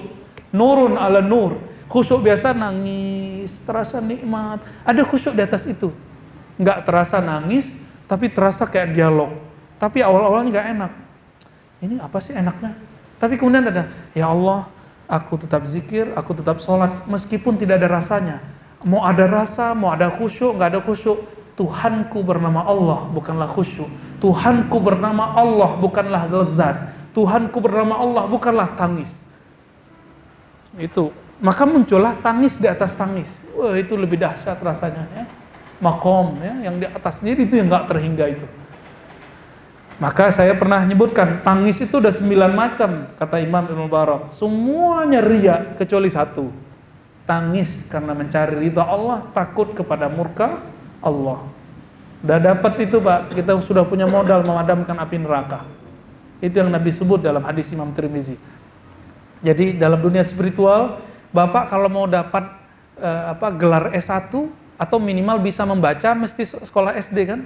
nurun ala nur. Khusyuk biasa nangis, terasa nikmat. Ada khusyuk di atas itu, nggak terasa nangis, tapi terasa kayak dialog. Tapi awal-awalnya nggak enak. Ini apa sih enaknya? Tapi kemudian ada, ya Allah, aku tetap zikir, aku tetap sholat, meskipun tidak ada rasanya. Mau ada rasa, mau ada khusyuk, nggak ada khusyuk. Tuhanku bernama Allah, bukanlah khusyuk. Tuhanku bernama Allah, bukanlah lezat. Tuhanku bernama Allah, bukanlah tangis. Itu. Maka muncullah tangis di atas tangis. Wah, itu lebih dahsyat rasanya. Ya. Makom, ya, yang di atas sendiri itu yang nggak terhingga itu. Maka saya pernah menyebutkan, tangis itu ada 9 macam, kata Imam Ibnu Mubarak. Semuanya riya, kecuali satu. Tangis karena mencari ridha Allah, takut kepada murka Allah. Udah dapat itu Pak, kita sudah punya modal memadamkan api neraka. Itu yang Nabi sebut dalam hadis Imam Tirmizi. Jadi dalam dunia spiritual, Bapak kalau mau dapat gelar S1 atau minimal bisa membaca, mesti sekolah SD kan?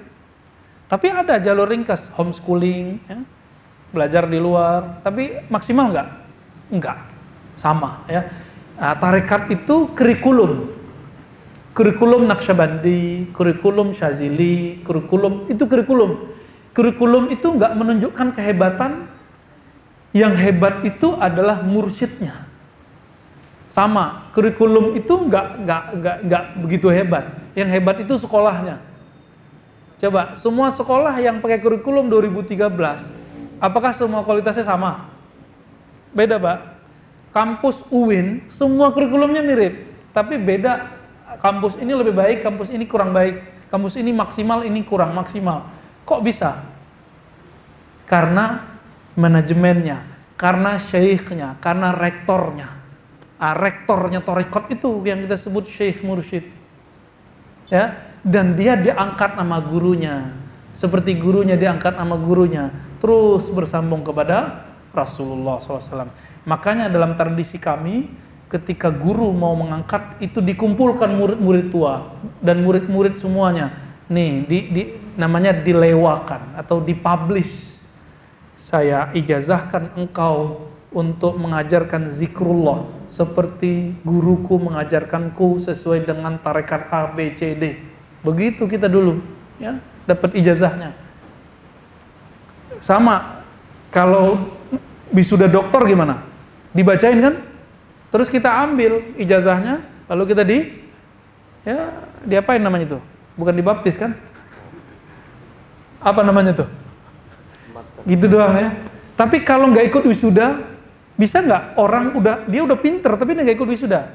Tapi ada jalur ringkas, homeschooling, ya, belajar di luar. Tapi maksimal nggak? Nggak, sama. Ya. Nah, tarekat itu kurikulum Naqsyabandi, kurikulum Syazili, kurikulum itu kurikulum. Kurikulum itu nggak menunjukkan kehebatan. Yang hebat itu adalah mursyidnya. Sama, kurikulum itu nggak begitu hebat. Yang hebat itu sekolahnya. Coba, semua sekolah yang pakai kurikulum 2013, apakah semua kualitasnya sama? Beda, Pak. Kampus UIN, semua kurikulumnya mirip. Tapi beda, kampus ini lebih baik, kampus ini kurang baik. Kampus ini maksimal, ini kurang maksimal. Kok bisa? Karena manajemennya, karena syekhnya, karena rektornya. Rektornya tarekat itu yang kita sebut syekh mursyid. Ya. Dan dia diangkat nama gurunya, seperti gurunya diangkat nama gurunya, terus bersambung kepada Rasulullah SAW. Makanya dalam tradisi kami, ketika guru mau mengangkat, itu dikumpulkan murid-murid tua dan murid-murid semuanya. Nih, namanya dilewakan atau dipublish. Saya ijazahkan engkau untuk mengajarkan zikrullah seperti guruku mengajarkanku sesuai dengan tarekat A, B, C, D. Begitu kita dulu, ya, dapat ijazahnya. Sama, kalau wisuda doktor gimana? Dibacain kan? Terus kita ambil ijazahnya, lalu kita diapain namanya itu? Bukan dibaptis kan? Apa namanya tuh? Gitu doang ya. Tapi kalau nggak ikut wisuda, bisa nggak orang dia udah pinter tapi nggak ikut wisuda?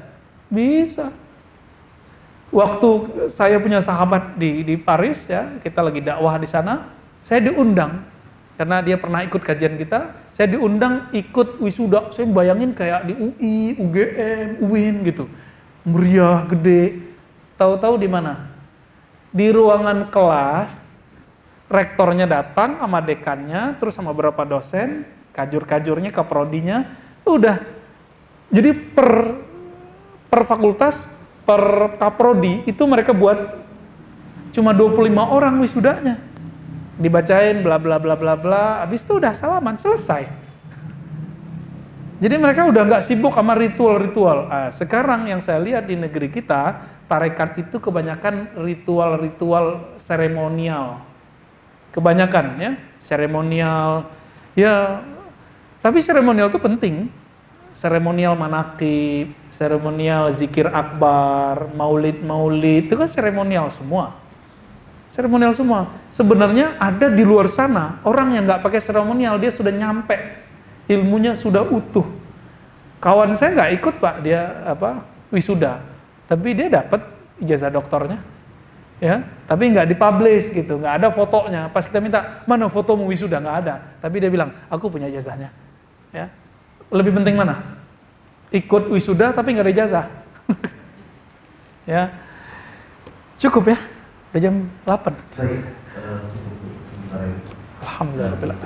Bisa. Waktu saya punya sahabat di Paris, ya, kita lagi dakwah di sana, saya diundang karena dia pernah ikut kajian kita. Saya diundang ikut wisuda. Saya bayangin kayak di UI, UGM, UIN gitu, meriah, gede. Tahu-tahu di mana? Di ruangan kelas, rektornya datang sama dekannya, terus sama beberapa dosen, kajur-kajurnya, kaprodinya, udah. Jadi per fakultas, per kaprodi itu mereka buat cuma 25 orang wisudanya, dibacain bla bla bla bla bla, habis itu udah salaman, selesai. Jadi mereka udah nggak sibuk sama ritual-ritual. Sekarang yang saya lihat di negeri kita, tarekat itu kebanyakan ritual-ritual seremonial, kebanyakan ya seremonial. Ya, tapi seremonial itu penting, seremonial manaqib, seremonial zikir akbar, maulid itu kan seremonial semua. Seremonial semua. Sebenarnya ada di luar sana orang yang nggak pakai seremonial, dia sudah nyampe, ilmunya sudah utuh. Kawan saya nggak ikut Pak, dia wisuda, tapi dia dapat ijazah doktornya. ya, tapi nggak dipublish gitu, nggak ada fotonya. Pas kita minta mana fotomu wisuda, nggak ada, tapi dia bilang aku punya ijazahnya. Ya, lebih penting mana? Ikut wisuda tapi nggak ada ijazah. Ya, cukup ya, udah jam 8. Baik, sebentar. Alhamdulillah.